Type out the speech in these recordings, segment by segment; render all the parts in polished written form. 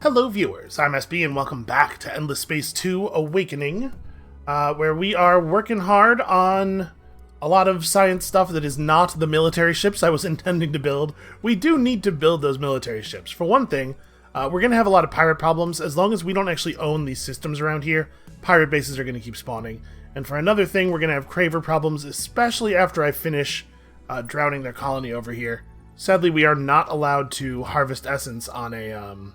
Hello viewers, I'm SB and welcome back to Endless Space 2 Awakening, where we are working hard on a lot of science stuff that is not the military ships I was intending to build. We do need to build those military ships. For one thing, we're going to have a lot of pirate problems. As long as we don't actually own these systems around here, pirate bases are going to keep spawning. And for another thing, we're going to have Craver problems, especially after I finish drowning their colony over here. Sadly, we are not allowed to harvest essence on an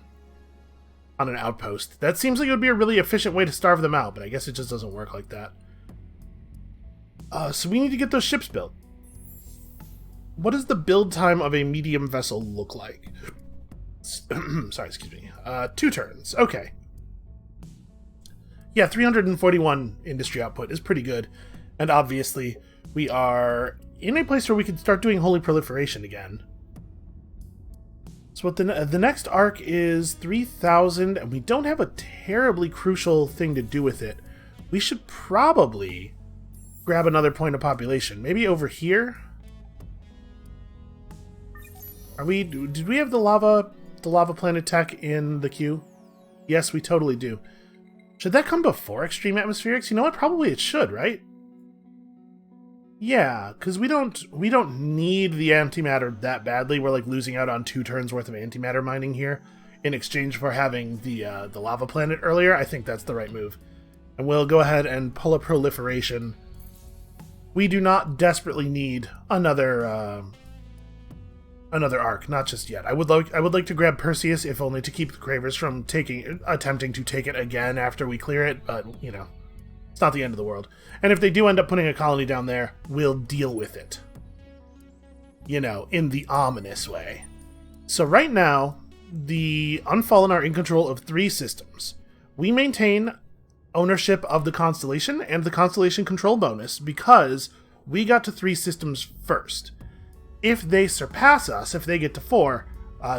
outpost. That seems like it would be a really efficient way to starve them out, but I guess it just doesn't work like that. So we need to get those ships built. What does the build time of a medium vessel look like? Sorry, excuse me. 2 turns. Okay. Yeah, 341 industry output is pretty good. And obviously, we are in a place where we can start doing holy proliferation again. So what the next arc is 3,000, and we don't have a terribly crucial thing to do with it. We should probably grab another point of population. Maybe over here? Did we have the lava planet tech in the queue? Yes, we totally do. Should that come before extreme atmospherics? You know what? Probably it should, right? Yeah, because we don't need the antimatter that badly. We're like losing out on 2 turns worth of antimatter mining here in exchange for having the lava planet earlier. I think that's the right move. And we'll go ahead and pull a proliferation. We do not desperately need another arc, not just yet. I would like to grab Perseus, if only to keep the Cravers from attempting to take it again after we clear it, but you know, it's not the end of the world. And if they do end up putting a colony down there, we'll deal with it. You know, in the ominous way. So right now, the Unfallen are in control of 3 systems. We maintain ownership of the Constellation and the Constellation control bonus because we got to 3 systems first. If they surpass us, if they get to 4,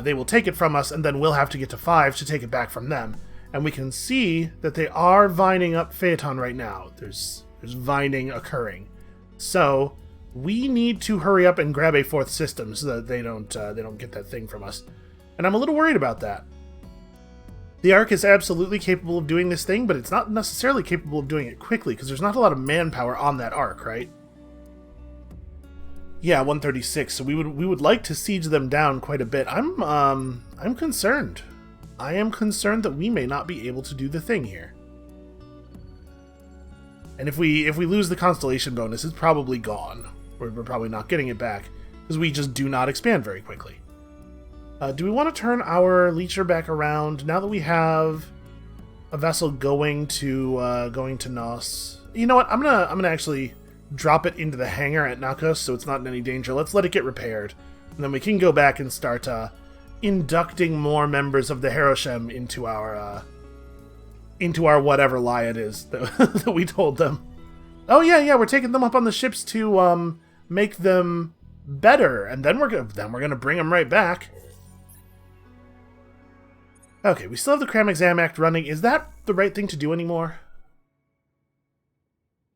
they will take it from us, and then we'll have to get to 5 to take it back from them. And we can see that they are vining up Phaeton right now. There's vining occurring. So we need to hurry up and grab a 4th system so that they don't get that thing from us. And I'm a little worried about that. The Ark is absolutely capable of doing this thing, but it's not necessarily capable of doing it quickly because there's not a lot of manpower on that Ark, right? Yeah, 136. So we would like to siege them down quite a bit. I'm concerned. I am concerned that we may not be able to do the thing here. And if we lose the Constellation bonus, it's probably gone. We're probably not getting it back because we just do not expand very quickly. Do we want to turn our Leecher back around now that we have a vessel going to Nos? You know what? I'm gonna actually drop it into the hangar at Nakos so it's not in any danger. Let's let it get repaired, and then we can go back and start inducting more members of the Heroshem into our whatever lie it is that we told them. Oh yeah, we're taking them up on the ships to make them better, and then we're gonna bring them right back. Okay, we still have the Cram Exam Act running. Is that the right thing to do anymore?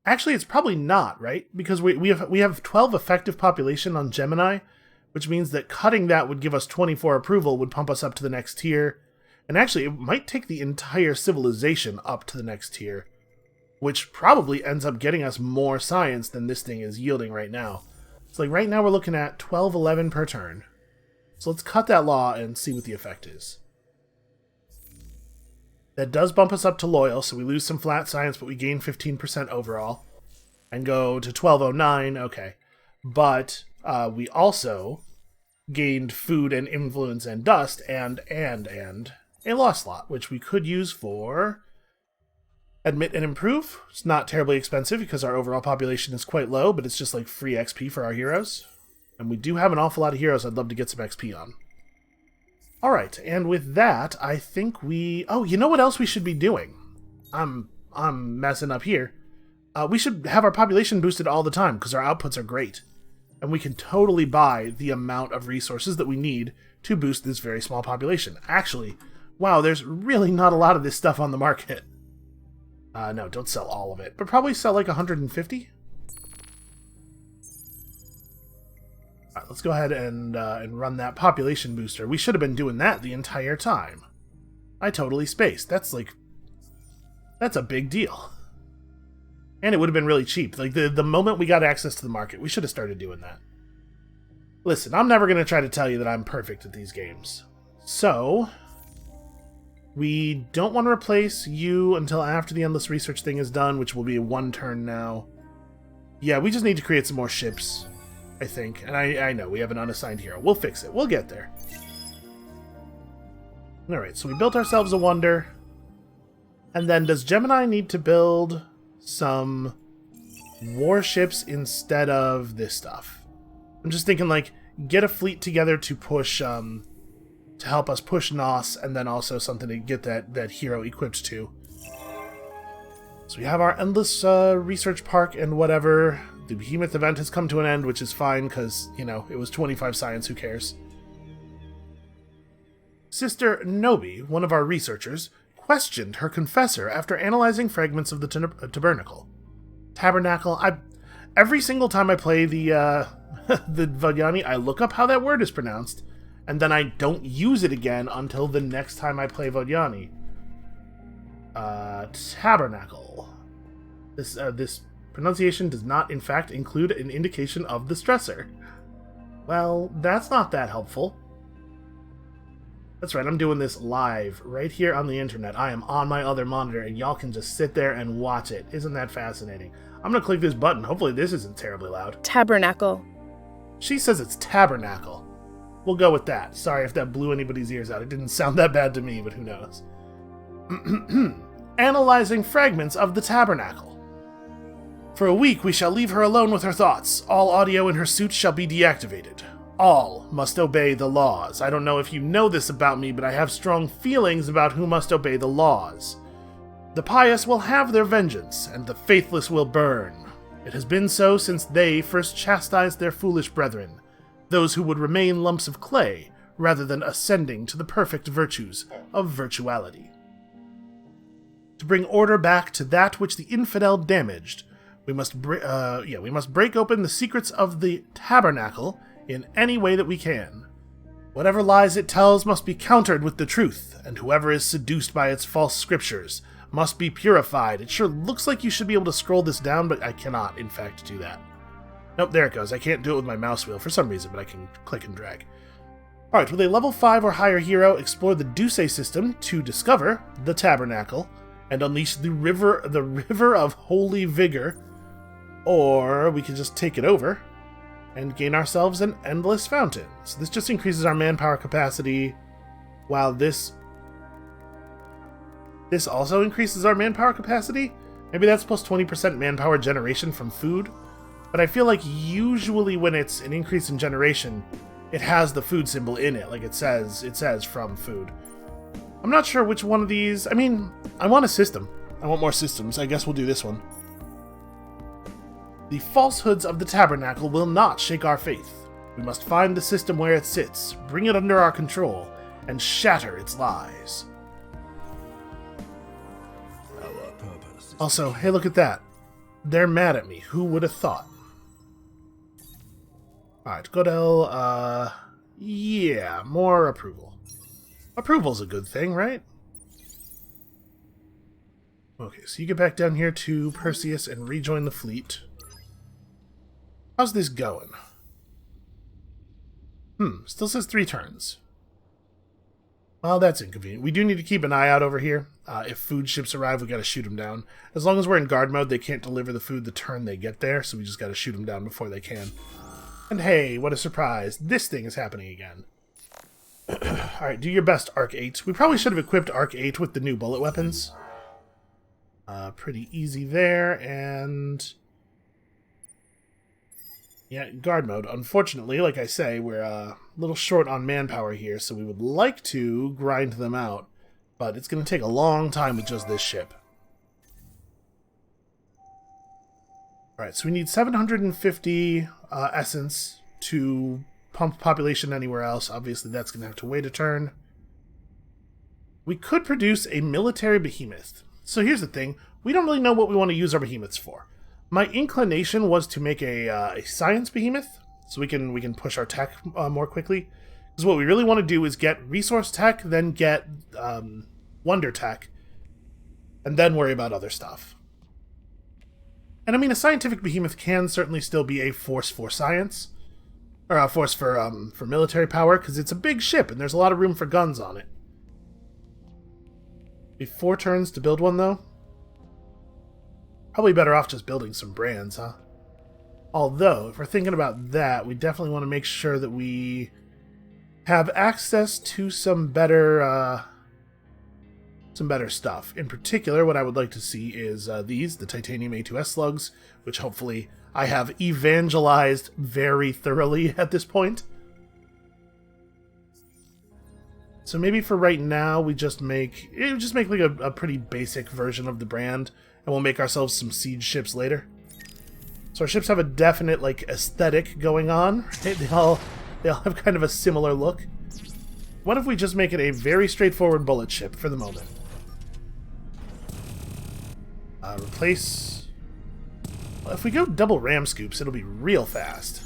Actually, it's probably not, right? Because we have 12 effective population on Gemini, which means that cutting that would give us 24 approval, would pump us up to the next tier. And actually, it might take the entire civilization up to the next tier, which probably ends up getting us more science than this thing is yielding right now. So like right now we're looking at 1211 per turn. So let's cut that law and see what the effect is. That does bump us up to loyal, so we lose some flat science, but we gain 15% overall. And go to 1209, okay. But we also gained food and influence and dust and a law slot, which we could use for admit and improve. It's not terribly expensive because our overall population is quite low, but it's just like free XP for our heroes. And we do have an awful lot of heroes I'd love to get some XP on. Alright, and with that, I think oh, you know what else we should be doing? I'm messing up here. We should have our population boosted all the time because our outputs are great. And we can totally buy the amount of resources that we need to boost this very small population. Actually, wow, there's really not a lot of this stuff on the market. No, don't sell all of it, but probably sell like 150? Alright, let's go ahead and run that population booster. We should have been doing that the entire time. I totally spaced. That's a big deal. And it would have been really cheap. Like, the moment we got access to the market, we should have started doing that. Listen, I'm never going to try to tell you that I'm perfect at these games. So, we don't want to replace you until after the Endless Research thing is done, which will be 1 turn now. Yeah, we just need to create some more ships, I think. And I know, we have an unassigned hero. We'll fix it. We'll get there. Alright, so we built ourselves a wonder. And then, does Gemini need to build some warships instead of this stuff? I'm just thinking, like, get a fleet together to push, to help us push Nos, and then also something to get that hero equipped to. So we have our Endless Research Park and whatever. The Behemoth event has come to an end, which is fine, because, you know, it was 25 science, who cares? Sister Nobi, one of our researchers, questioned her confessor after analyzing fragments of the tabernacle. Tabernacle. Every single time I play the the Vajani, I look up how that word is pronounced, and then I don't use it again until the next time I play Vajani. Tabernacle. This pronunciation does not, in fact, include an indication of the stressor. Well, that's not that helpful. That's right, I'm doing this live, right here on the internet. I am on my other monitor, and y'all can just sit there and watch it. Isn't that fascinating? I'm gonna click this button. Hopefully this isn't terribly loud. Tabernacle. She says it's tabernacle. We'll go with that. Sorry if that blew anybody's ears out. It didn't sound that bad to me, but who knows. Analyzing fragments of the tabernacle. For a week we shall leave her alone with her thoughts. All audio in her suit shall be deactivated. All must obey the laws. I don't know if you know this about me, but I have strong feelings about who must obey the laws. The pious will have their vengeance, and the faithless will burn. It has been so since they first chastised their foolish brethren, those who would remain lumps of clay, rather than ascending to the perfect virtues of virtuality. To bring order back to that which the infidel damaged, we must break open the secrets of the tabernacle in any way that we can. Whatever lies it tells must be countered with the truth, and whoever is seduced by its false scriptures must be purified. It sure looks like you should be able to scroll this down, but I cannot, in fact, do that. Nope, there it goes. I can't do it with my mouse wheel for some reason, but I can click and drag. Alright, with a level 5 or higher hero, explore the Duce system to discover the Tabernacle and unleash the river of holy vigor, or we can just take it over and gain ourselves an endless fountain. So this just increases our manpower capacity, while this also increases our manpower capacity? Maybe that's plus 20% manpower generation from food? But I feel like usually when it's an increase in generation, it has the food symbol in it, like it says from food. I'm not sure which one of these. I mean, I want a system. I want more systems. I guess we'll do this one. The falsehoods of the tabernacle will not shake our faith. We must find the system where it sits, bring it under our control, and shatter its lies. Also, hey, look at that. They're mad at me. Who would have thought? Alright, Godel, yeah, more approval. Approval's a good thing, right? Okay, so you get back down here to Perseus and rejoin the fleet. How's this going? Still says 3 turns. Well, that's inconvenient. We do need to keep an eye out over here. If food ships arrive, we gotta shoot them down. As long as we're in guard mode, they can't deliver the food the turn they get there, so we just gotta shoot them down before they can. And hey, what a surprise. This thing is happening again. Alright, do your best, Arc 8. We probably should have equipped Arc 8 with the new bullet weapons. Pretty easy there, and... yeah, guard mode. Unfortunately, like I say, we're a little short on manpower here, so we would like to grind them out, but it's going to take a long time with just this ship. Alright, so we need 750 essence to pump population anywhere else. Obviously, that's going to have to wait a turn. We could produce a military behemoth. So here's the thing. We don't really know what we want to use our behemoths for. My inclination was to make a science behemoth, so we can push our tech more quickly. Because what we really want to do is get resource tech, then get wonder tech, and then worry about other stuff. And I mean, a scientific behemoth can certainly still be a force for science, or a force for military power, because it's a big ship and there's a lot of room for guns on it. Be 4 turns to build one, though. Probably better off just building some brands, huh? Although, if we're thinking about that, we definitely want to make sure that we have access to some better stuff. In particular, what I would like to see is the titanium A2S slugs, which hopefully I have evangelized very thoroughly at this point. So maybe for right now, we just make like a pretty basic version of the brand, and we'll make ourselves some siege ships later. So our ships have a definite like aesthetic going on. Right? They all have kind of a similar look. What if we just make it a very straightforward bullet ship for the moment? Replace... Well, if we go double ram scoops, it'll be real fast.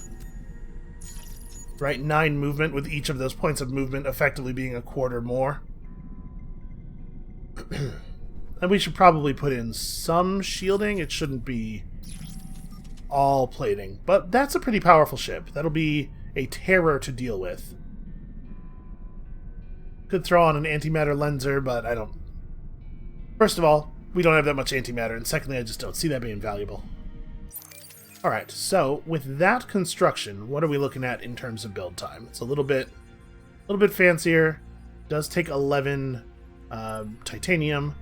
Right, 9 movement with each of those points of movement effectively being a quarter more. And we should probably put in some shielding. It shouldn't be all plating. But that's a pretty powerful ship. That'll be a terror to deal with. Could throw on an antimatter lenser, but I don't... First of all, we don't have that much antimatter, and secondly, I just don't see that being valuable. Alright, so with that construction, what are we looking at in terms of build time? It's a little bit fancier. Does take 11 titanium.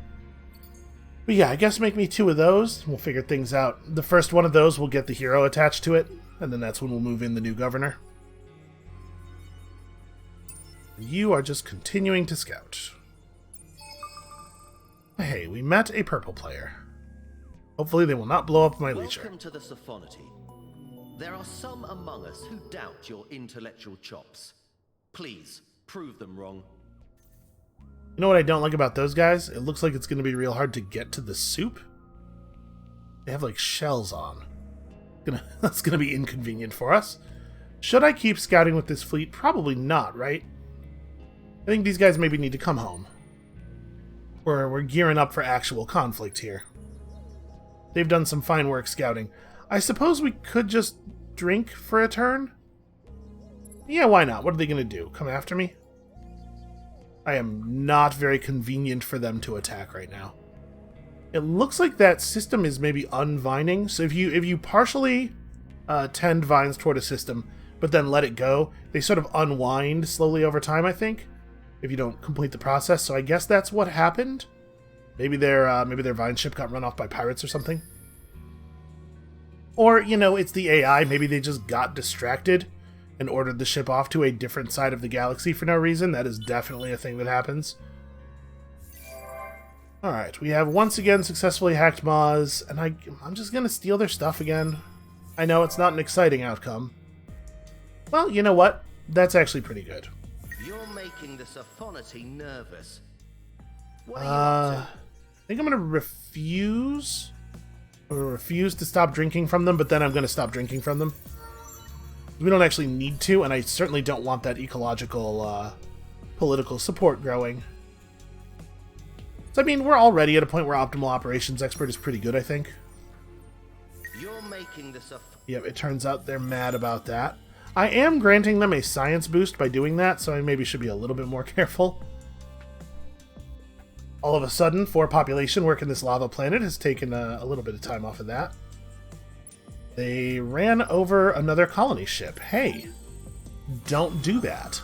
But yeah, I guess make me 2 of those. We'll figure things out. The first one of those will get the hero attached to it, and then that's when we'll move in the new governor. You are just continuing to scout. Hey, we met a purple player. Hopefully they will not blow up my leisure. Welcome to the Sophonoty. There are some among us who doubt your intellectual chops. Please, prove them wrong. You know what I don't like about those guys? It looks like it's going to be real hard to get to the soup. They have like shells on. That's going to be inconvenient for us. Should I keep scouting with this fleet? Probably not, right? I think these guys maybe need to come home. We're gearing up for actual conflict here. They've done some fine work scouting. I suppose we could just drink for a turn? Yeah, why not? What are they going to do? Come after me? I am not very convenient for them to attack right now. It looks like that system is maybe unvining. So if you partially tend vines toward a system, but then let it go, they sort of unwind slowly over time, I think, if you don't complete the process. So I guess that's what happened. Maybe their vine ship got run off by pirates or something. Or, you know, it's the AI. Maybe they just got distracted and ordered the ship off to a different side of the galaxy for no reason. That is definitely a thing that happens. Alright, we have once again successfully hacked Maz, and I'm just going to steal their stuff again. I know it's not an exciting outcome. Well, you know what? That's actually pretty good. You're making the Sophonoty nervous. What are you up to? I think I'm going to refuse. Or refuse to stop drinking from them, but then I'm going to stop drinking from them. We don't actually need to, and I certainly don't want that ecological, political support growing. So, I mean, we're already at a point where Optimal Operations Expert is pretty good, I think. You're making the Yep, it turns out they're mad about that. I am granting them a science boost by doing that, so I maybe should be a little bit more careful. All of a sudden, 4 population work in this lava planet has taken a little bit of time off of that. They ran over another colony ship. Hey, don't do that.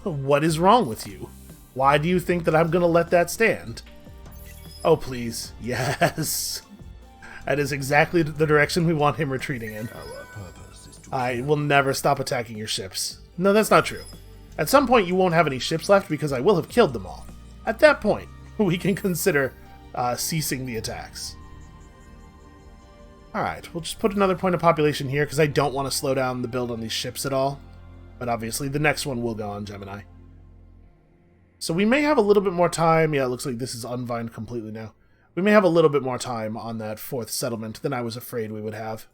What is wrong with you? Why do you think that I'm going to let that stand? Oh, please. Yes. That is exactly the direction we want him retreating in. Our purpose is to... I will never stop attacking your ships. No, that's not true. At some point, you won't have any ships left because I will have killed them all. At that point, we can consider ceasing the attacks. Alright, we'll just put another point of population here because I don't want to slow down the build on these ships at all. But obviously, the next one will go on Gemini. So we may have a little bit more time. Yeah, it looks like this is unvined completely now. We may have a little bit more time on that 4th settlement than I was afraid we would have.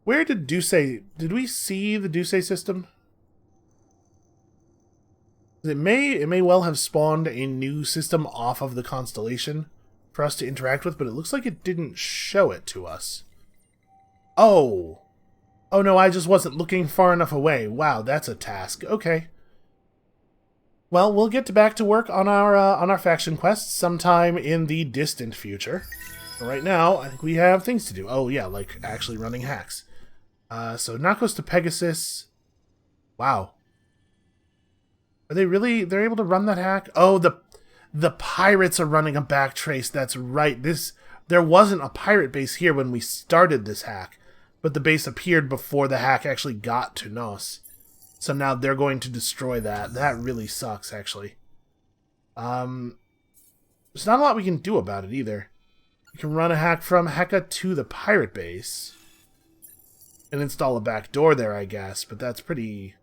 Where did Duce... Did we see the Duce system? It may well have spawned a new system off of the constellation for us to interact with, but it looks like it didn't show it to us. Oh! Oh no, I just wasn't looking far enough away. Wow, that's a task. Okay. Well, we'll get back to work on our faction quests sometime in the distant future. But right now, I think we have things to do. Oh yeah, like actually running hacks. So Nakos to Pegasus. Wow. Are they really... They're able to run that hack? Oh, the pirates are running a backtrace. That's right. There wasn't a pirate base here when we started this hack, but the base appeared before the hack actually got to Nos. So now they're going to destroy that. That really sucks, actually. There's not a lot we can do about it, either. We can run a hack from Heka to the pirate base and install a back door there, I guess, but that's pretty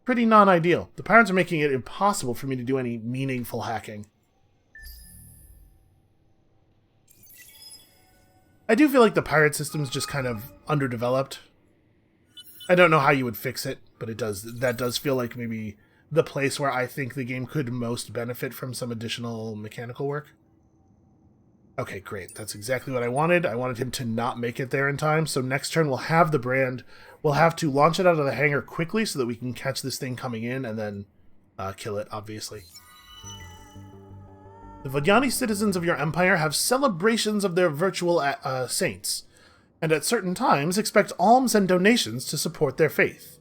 non-ideal. The pirates are making it impossible for me to do any meaningful hacking. I do feel like the pirate system's just kind of underdeveloped. I don't know how you would fix it, but that does feel like maybe the place where I think the game could most benefit from some additional mechanical work. Okay, great. That's exactly what I wanted. I wanted him to not make it there in time, so next turn we'll have the brand. We'll have to launch it out of the hangar quickly so that we can catch this thing coming in and then kill it, obviously. The Vodyani citizens of your empire have celebrations of their virtual saints, and at certain times expect alms and donations to support their faith.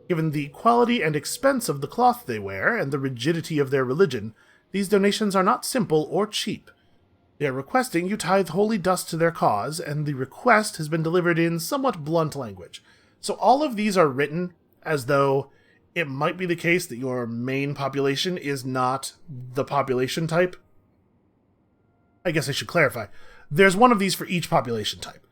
Given the quality and expense of the cloth they wear and the rigidity of their religion, these donations are not simple or cheap. They are requesting you tithe holy dust to their cause, and the request has been delivered in somewhat blunt language. So all of these are written as though it might be the case that your main population is not the population type. I guess I should clarify. There's one of these for each population type.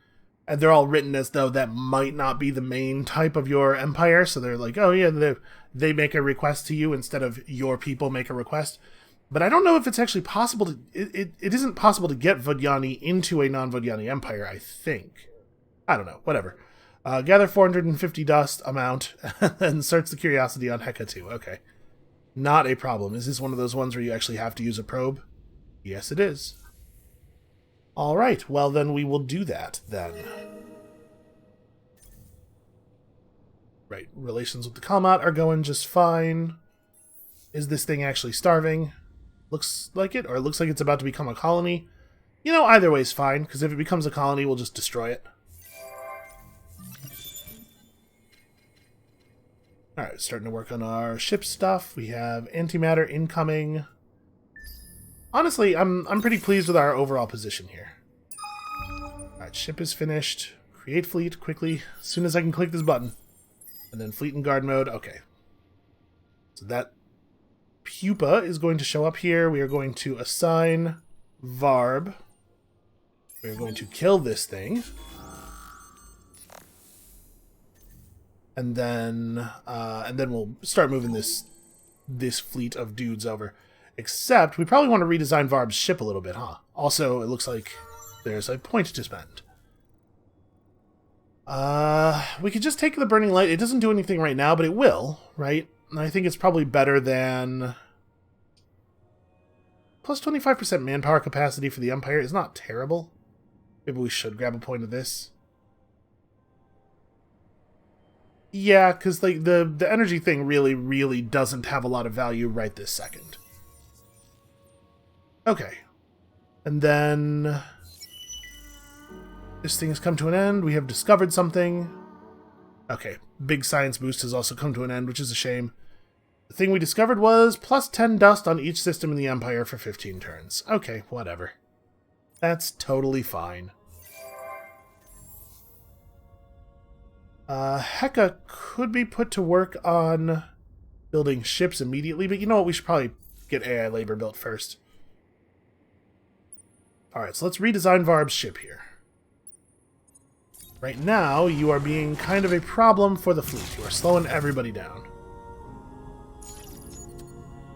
And they're all written as though that might not be the main type of your empire. So they're like, oh yeah, they make a request to you instead of your people make a request. But I don't know if it's actually possible to... It isn't possible to get Vodyani into a non-Vodyani empire, I think. I don't know. Whatever. Gather 450 dust amount and search the curiosity on Heka 2. Okay. Not a problem. Is this one of those ones where you actually have to use a probe? Yes, it is. Alright, well then we will do that, then. Right, relations with the Kalmat are going just fine. Is this thing actually starving? Looks like it, or it looks like it's about to become a colony. You know, either way is fine, because if it becomes a colony, we'll just destroy it. Alright, starting to work on our ship stuff. We have antimatter incoming. Honestly, I'm pretty pleased with our overall position here. Alright, ship is finished. Create fleet quickly, as soon as I can click this button. And then fleet and guard mode. Okay. So that pupa is going to show up here. We are going to assign Varb. We are going to kill this thing. And then we'll start moving this fleet of dudes over. Except, we probably want to redesign Varb's ship a little bit, huh? Also, it looks like there's a point to spend. We could just take the Burning Light. It doesn't do anything right now, but it will, right? And I think it's probably better than... Plus 25% manpower capacity for the Empire is not terrible. Maybe we should grab a point of this. Yeah, because like the energy thing really doesn't have a lot of value right this second. Okay. And then... this thing has come to an end. We have discovered something. Okay. Big science boost has also come to an end, which is a shame. The thing we discovered was plus 10 dust on each system in the Empire for 15 turns. Okay, whatever. That's totally fine. Heka could be put to work on building ships immediately, but you know what? We should probably get AI labor built first. Alright, so let's redesign Varb's ship here. Right now, you are being kind of a problem for the fleet. You are slowing everybody down.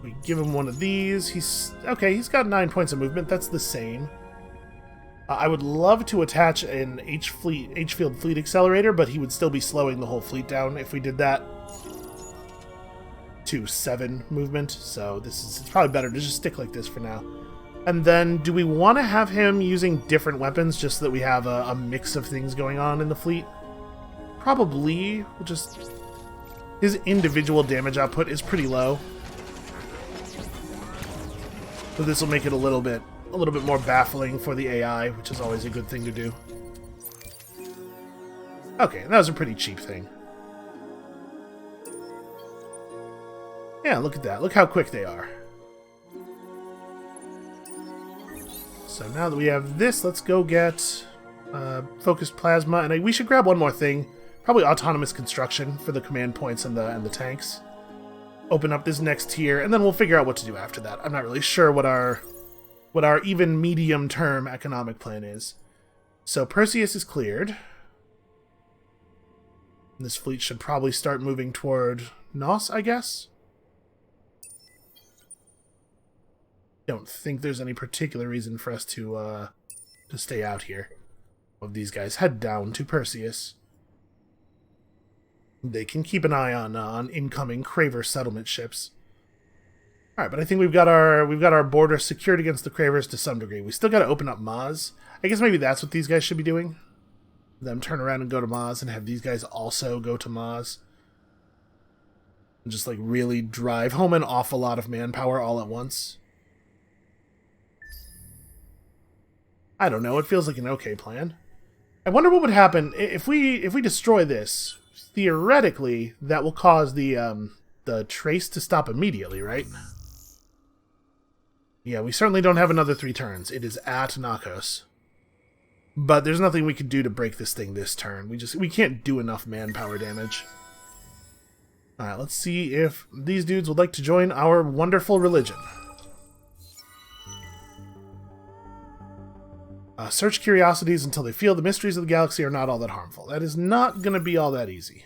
We give him one of these. He's got 9 points of movement. That's the same. I would love to attach an H-field fleet accelerator, but he would still be slowing the whole fleet down if we did that. to 7 movement, so it's probably better to just stick like this for now. And then, do we want to have him using different weapons just so that we have a mix of things going on in the fleet? Probably. We'll just... His individual damage output is pretty low. So this will make it a little bit more baffling for the AI, which is always a good thing to do. Okay, that was a pretty cheap thing. Yeah, look at that. Look how quick they are. So now that we have this, let's go get focused plasma, and we should grab one more thing. Probably autonomous construction for the command points and the tanks. Open up this next tier, and then we'll figure out what to do after that. I'm not really sure what our even medium-term economic plan is. So Perseus is cleared. This fleet should probably start moving toward Nos, I guess. Don't think there's any particular reason for us to stay out here. Of these guys head down to Perseus. They can keep an eye on incoming Craver settlement ships. All right, but I think we've got our border secured against the Cravers to some degree. We still got to open up Maz. I guess maybe that's what these guys should be doing. Them turn around and go to Maz, and have these guys also go to Maz. And just like really drive home an awful lot of manpower all at once. I don't know. It feels like an okay plan. I wonder what would happen if we destroy this. Theoretically, that will cause the trace to stop immediately, right? Yeah, we certainly don't have another 3 turns. It is at Nakos. But there's nothing we could do to break this thing this turn. We can't do enough manpower damage. Alright, let's see if these dudes would like to join our wonderful religion. Search curiosities until they feel the mysteries of the galaxy are not all that harmful. That is not going to be all that easy.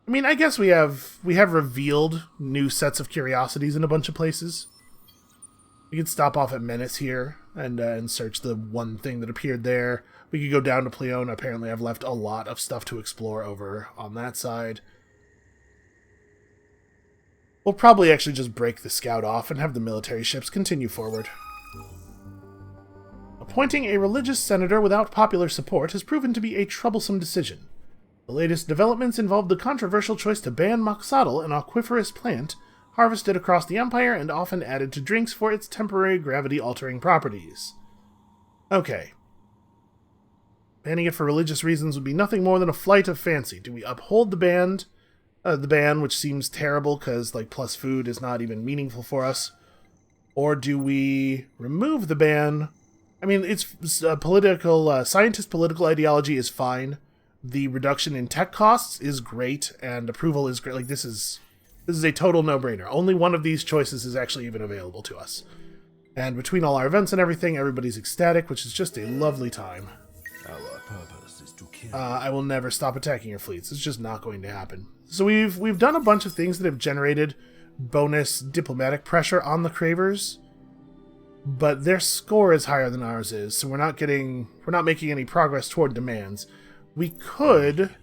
I mean, I guess we have revealed new sets of curiosities in a bunch of places. We could stop off at Menace here and search the one thing that appeared there. We could go down to Pleona. Apparently I've left a lot of stuff to explore over on that side. We'll probably actually just break the scout off and have the military ships continue forward. Appointing a religious senator without popular support has proven to be a troublesome decision. The latest developments involve the controversial choice to ban moxodal, an aquiferous plant, harvested across the Empire and often added to drinks for its temporary gravity-altering properties. Okay. Banning it for religious reasons would be nothing more than a flight of fancy. Do we uphold the ban, which seems terrible because like plus food is not even meaningful for us, or do we remove the ban? I mean, it's political. Scientist political ideology is fine. The reduction in tech costs is great, and approval is great. Like this is a total no-brainer. Only one of these choices is actually even available to us. And between all our events and everything, everybody's ecstatic, which is just a lovely time. Our purpose is to kill. I will never stop attacking your fleets. It's just not going to happen. So we've done a bunch of things that have generated bonus diplomatic pressure on the Cravers, but their score is higher than ours is, so we're not making any progress toward demands. We could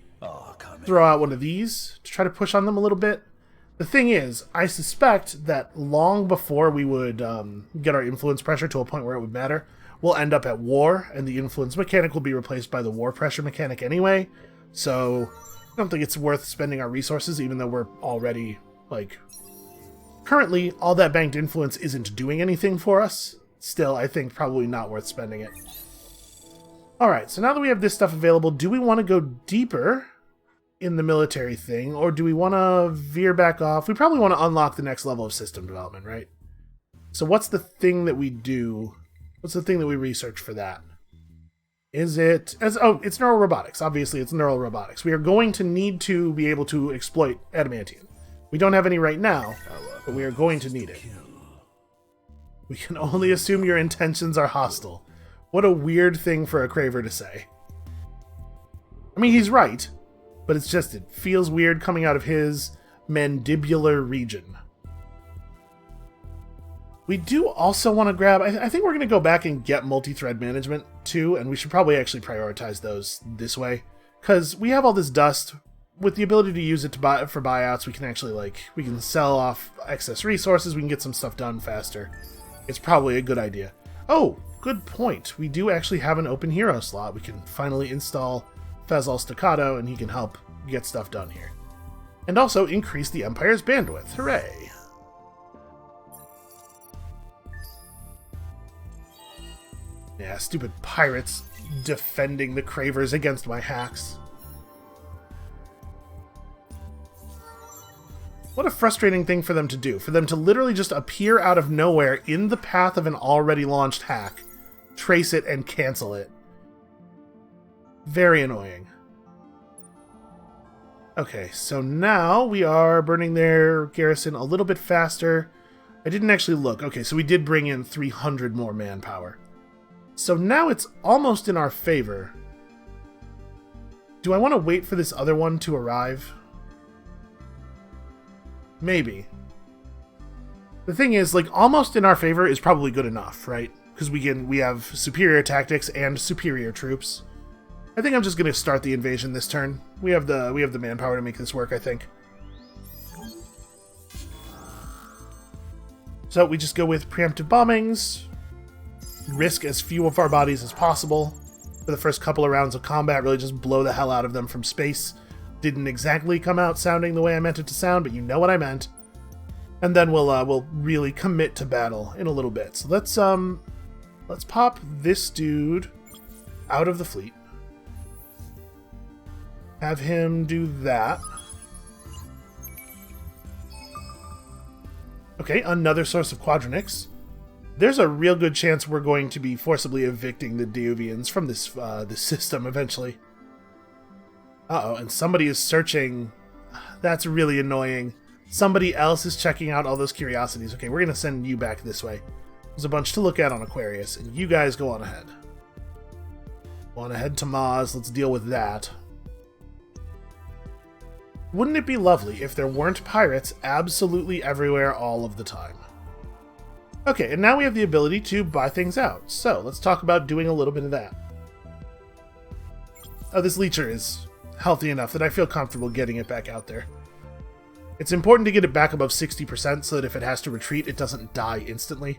throw out one of these to try to push on them a little bit. The thing is, I suspect that long before we would get our influence pressure to a point where it would matter, we'll end up at war, and the influence mechanic will be replaced by the war pressure mechanic anyway, so I don't think it's worth spending our resources, even though we're already, like... Currently, all that banked influence isn't doing anything for us. Still, I think probably not worth spending it. Alright, so now that we have this stuff available, do we want to go deeper in the military thing, or do we want to veer back off? We probably want to unlock the next level of system development, right? So what's the thing that we do? What's the thing that we research for that? Is it... it's neural robotics. Obviously, it's neural robotics. We are going to need to be able to exploit adamantium. We don't have any right now, but we are going to need it. We can only assume your intentions are hostile. What a weird thing for a Craver to say. I mean, he's right, but it's just, it feels weird coming out of his mandibular region. We do also want to grab... I think we're going to go back and get multi-thread management, too, and we should probably actually prioritize those this way. Because we have all this dust, with the ability to use it to buy for buyouts, we can actually, like, we can sell off excess resources, we can get some stuff done faster. It's probably a good idea. Oh, good point. We do actually have an open hero slot. We can finally install Fezal Staccato, and he can help get stuff done here. And also increase the Empire's bandwidth. Hooray! Yeah, stupid pirates defending the Cravers against my hacks. What a frustrating thing for them to do. For them to literally just appear out of nowhere in the path of an already launched hack, trace it, and cancel it. Very annoying. Okay, so now we are burning their garrison a little bit faster. I didn't actually look. Okay, so we did bring in 300 more manpower. So now it's almost in our favor. Do I want to wait for this other one to arrive? Maybe. The thing is, like, almost in our favor is probably good enough, right? Because we have superior tactics and superior troops. I think I'm just going to start the invasion this turn. We have the manpower to make this work, I think. So we just go with preemptive bombings, risk as few of our bodies as possible. For the first couple of rounds of combat, really just blow the hell out of them from space. Didn't exactly come out sounding the way I meant it to sound, but you know what I meant. And then we'll really commit to battle in a little bit. So let's pop this dude out of the fleet. Have him do that. Okay, another source of quadronics. There's a real good chance we're going to be forcibly evicting the Deovians from this system eventually. Uh-oh, and somebody is searching. That's really annoying. Somebody else is checking out all those curiosities. Okay, we're going to send you back this way. There's a bunch to look at on Aquarius, and you guys go on ahead. Go on ahead to Maz. Let's deal with that. Wouldn't it be lovely if there weren't pirates absolutely everywhere all of the time? Okay, and now we have the ability to buy things out. So, let's talk about doing a little bit of that. Oh, this Leecher is healthy enough that I feel comfortable getting it back out there. It's important to get it back above 60% so that if it has to retreat, it doesn't die instantly.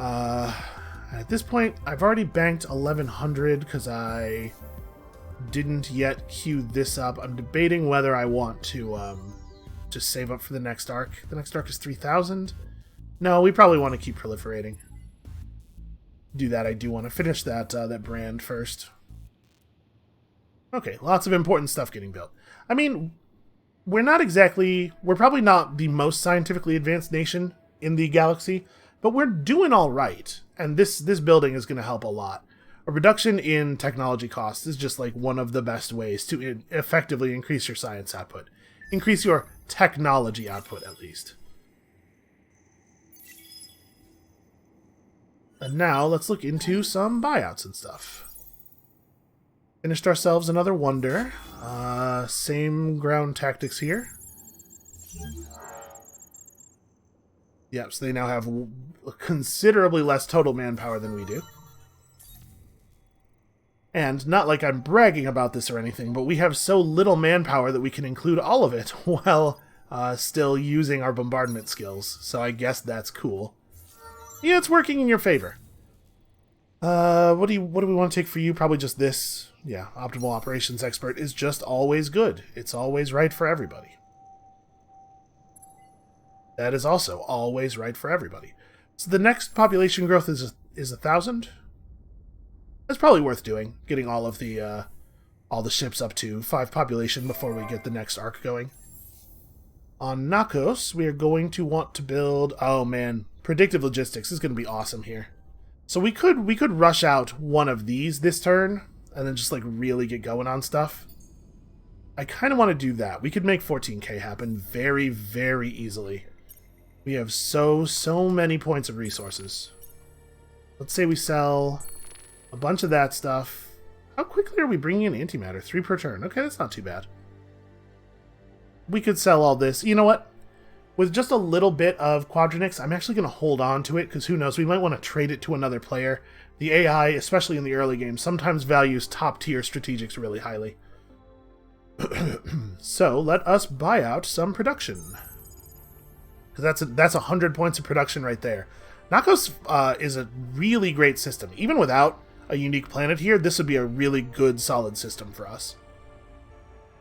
At this point, I've already banked 1100 because I didn't yet queue this up. I'm debating whether I want to just save up for the next arc. The next arc is 3000. No, we probably want to keep proliferating. Do that. I do want to finish that brand first. Okay, lots of important stuff getting built. I mean, we're probably not the most scientifically advanced nation in the galaxy, but we're doing all right. And this building is going to help a lot. A reduction in technology costs is just like one of the best ways to effectively increase your science output. Increase your technology output, at least. And now let's look into some buyouts and stuff. Finished ourselves another wonder. Same ground tactics here. Yep, so they now have considerably less total manpower than we do. And not like I'm bragging about this or anything, but we have so little manpower that we can include all of it while still using our bombardment skills. So I guess that's cool. Yeah, it's working in your favor. What do we want to take for you? Probably just this. Yeah, Optimal Operations Expert is just always good. It's always right for everybody. That is also always right for everybody. So the next population growth is 1,000. That's probably worth doing. Getting all the ships up to 5 population before we get the next arc going. On Nakos, we are going to want to build. Oh man, predictive logistics is going to be awesome here. So we could rush out one of these this turn and then just like really get going on stuff. I kind of want to do that. We could make 14k happen very, very easily. We have so many points of resources. Let's say we sell a bunch of that stuff. How quickly are we bringing in antimatter? 3 per turn. Okay, that's not too bad. We could sell all this. You know what? With just a little bit of quadronics, I'm actually going to hold on to it, because who knows, we might want to trade it to another player. The AI, especially in the early game, sometimes values top-tier strategics really highly. So let us buy out some production. Because that's 100 points of production right there. Nakos is a really great system. Even without a unique planet here, this would be a really good, solid system for us.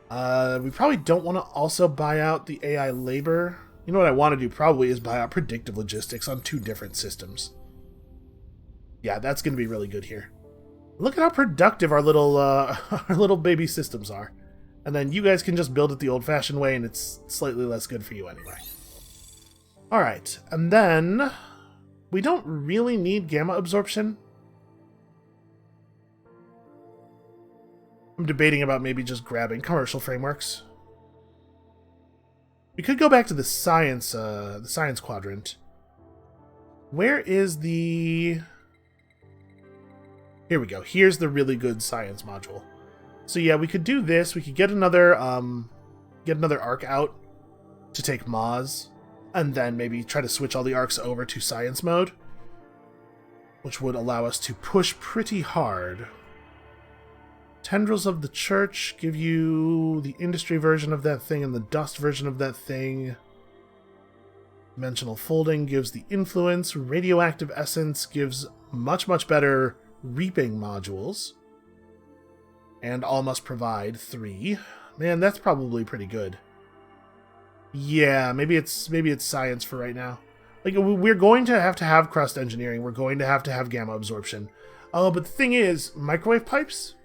We probably don't want to also buy out the AI labor. You know what I want to do probably is buy out predictive logistics on 2 different systems. Yeah, that's going to be really good here. Look at how productive our little baby systems are. And then you guys can just build it the old-fashioned way, and it's slightly less good for you anyway. Alright, and then we don't really need gamma absorption. I'm debating about maybe just grabbing commercial frameworks. We could go back to the science quadrant. Where is the... Here we go. Here's the really good science module. So yeah, we could do this. We could get another arc out to take Maz, and then maybe try to switch all the arcs over to science mode, which would allow us to push pretty hard. Tendrils of the Church give you the industry version of that thing and the dust version of that thing. Dimensional folding gives the influence. Radioactive essence gives much, much better reaping modules. And all must provide 3. Man, that's probably pretty good. Yeah, maybe it's science for right now. Like, we're going to have crust engineering. We're going to have gamma absorption. Oh, but the thing is, microwave pipes?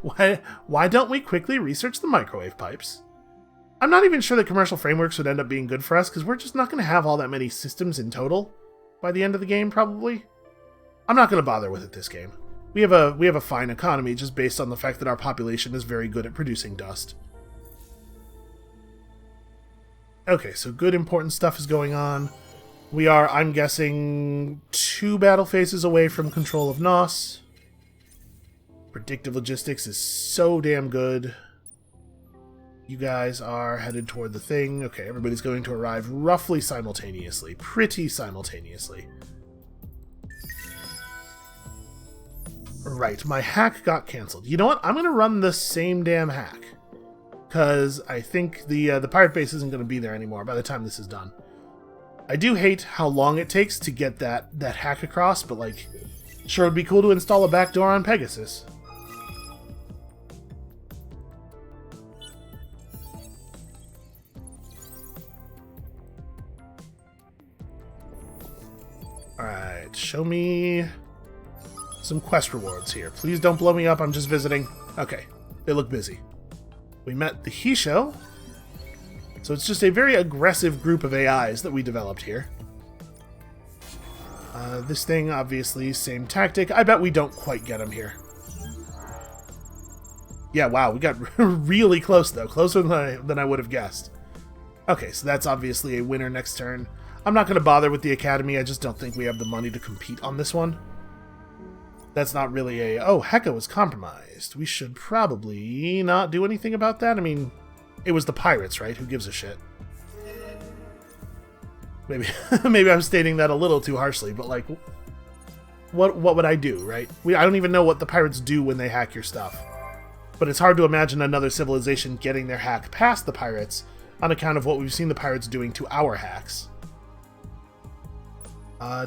Why don't we quickly research the microwave pipes? I'm not even sure that commercial frameworks would end up being good for us, because we're just not going to have all that many systems in total by the end of the game, probably. I'm not going to bother with it this game. We have a fine economy just based on the fact that our population is very good at producing dust. Okay, so good important stuff is going on. We are, I'm guessing, 2 battle phases away from control of Nos. Predictive logistics is so damn good. You guys are headed toward the thing. Okay, everybody's going to arrive roughly simultaneously. Pretty simultaneously. Right, my hack got cancelled. You know what? I'm going to run the same damn hack. Because I think the pirate base isn't going to be there anymore by the time this is done. I do hate how long it takes to get that hack across, but, like, sure would be cool to install a backdoor on Pegasus. Alright, show me some quest rewards here. Please don't blow me up, I'm just visiting. Okay, they look busy. We met the Hisho, so it's just a very aggressive group of AIs that we developed here. This thing, obviously, same tactic. I bet we don't quite get him here. Yeah, wow, we got really close, though. Closer than I would have guessed. Okay, so that's obviously a winner next turn. I'm not going to bother with the Academy. I just don't think we have the money to compete on this one. That's not really a... Oh, Heka was compromised. We should probably not do anything about that. I mean, it was the pirates, right? Who gives a shit? Maybe I'm stating that a little too harshly, but, like, what would I do, right? I don't even know what the pirates do when they hack your stuff. But it's hard to imagine another civilization getting their hack past the pirates on account of what we've seen the pirates doing to our hacks.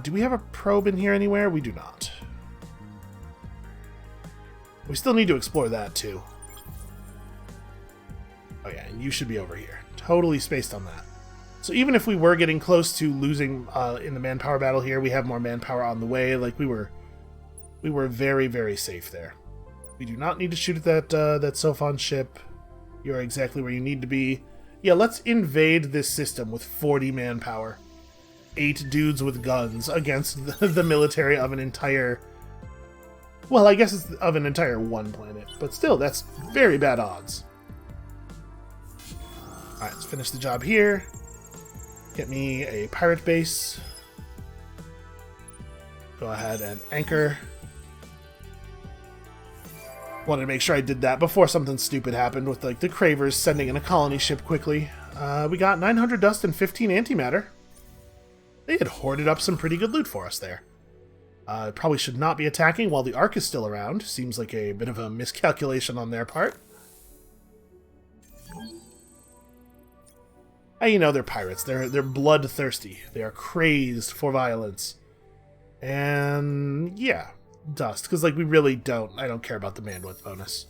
Do we have a probe in here anywhere? We do not. We still need to explore that, too. Oh yeah, and you should be over here. Totally spaced on that. So even if we were getting close to losing in the manpower battle here, we have more manpower on the way. Like, we were very, very safe there. We do not need to shoot at that Sophon ship. You're exactly where you need to be. Yeah, let's invade this system with 40 manpower. 8 dudes with guns against the military of an entire... Well, I guess it's of an entire one planet, but still, that's very bad odds. Alright, let's finish the job here. Get me a pirate base. Go ahead and anchor. Wanted to make sure I did that before something stupid happened with, like, the Cravers sending in a colony ship quickly. We got 900 dust and 15 antimatter. They had hoarded up some pretty good loot for us there. Probably should not be attacking while the Ark is still around. Seems like a bit of a miscalculation on their part. You know, they're pirates. They're bloodthirsty. They are crazed for violence. And yeah, dust. Because like I don't care about the bandwidth bonus.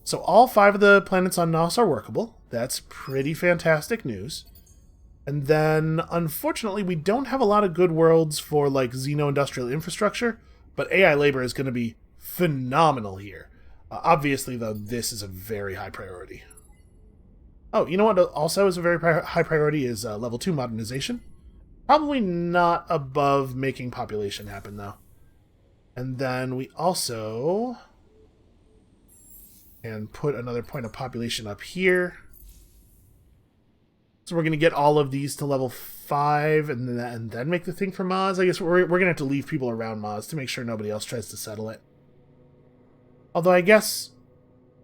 So all 5 of the planets on Nos are workable. That's pretty fantastic news. And then, unfortunately, we don't have a lot of good worlds for like xeno-industrial infrastructure, but AI labor is going to be phenomenal here. Obviously, though, this is a very high priority. Oh, you know what also is a very high priority is level 2 modernization. Probably not above making population happen, though. And then we also can put another point of population up here. So we're going to get all of these to level 5 and then make the thing for Maz. I guess we're going to have to leave people around Maz to make sure nobody else tries to settle it. Although I guess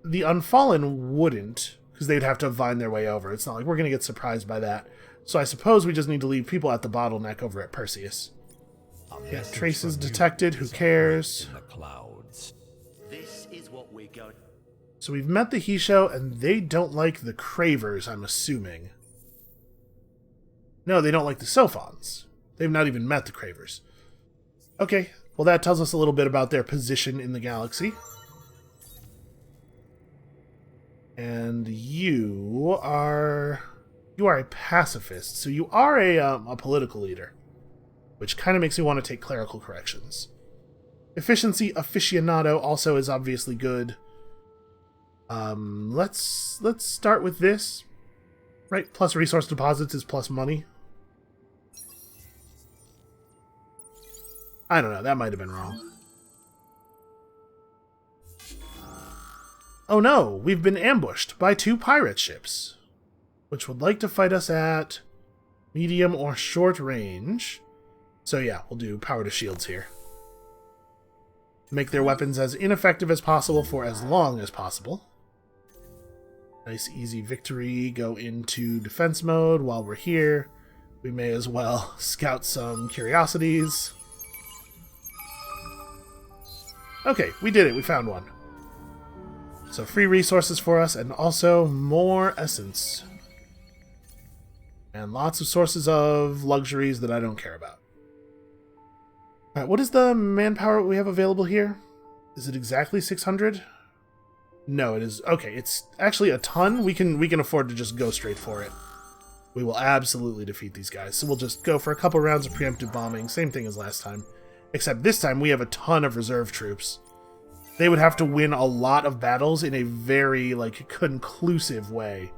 the Unfallen wouldn't, because they'd have to vine their way over. It's not like we're going to get surprised by that. So I suppose we just need to leave people at the bottleneck over at Perseus. Yeah, traces detected. Who cares? In the clouds. This is what we're going. So we've met the Hisho, and they don't like the Cravers, I'm assuming. No, they don't like the Sophons. They've not even met the Cravers. Okay, well that tells us a little bit about their position in the galaxy. And you are a pacifist, so you are a political leader, which kind of makes me want to take clerical corrections. Efficiency aficionado also is obviously good. Let's start with this. Right, plus resource deposits is plus money. I don't know, that might have been wrong. Oh no, we've been ambushed by 2 pirate ships, which would like to fight us at medium or short range. So yeah, we'll do power to shields here. Make their weapons as ineffective as possible for as long as possible. Nice easy victory. Go into defense mode while we're here. We may as well scout some curiosities. Okay, we did it. We found one. So free resources for us, and also more essence. And lots of sources of luxuries that I don't care about. Alright, what is the manpower we have available here? Is it exactly 600? No, it is... Okay, it's actually a ton. We can afford to just go straight for it. We will absolutely defeat these guys. So we'll just go for a couple rounds of preemptive bombing. Same thing as last time. Except this time we have a ton of reserve troops. They would have to win a lot of battles in a very, conclusive way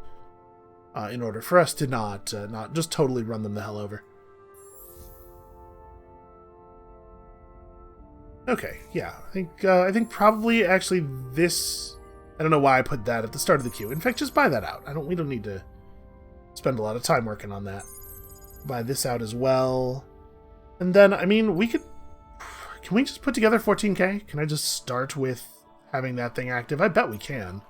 in order for us to not just totally run them the hell over. Okay, yeah, I think probably actually this... I don't know why I put that at the start of the queue. In fact, just buy that out. We don't need to spend a lot of time working on that. Buy this out as well. And then, I mean, we could... Can we just put together 14k? Can I just start with having that thing active? I bet we can.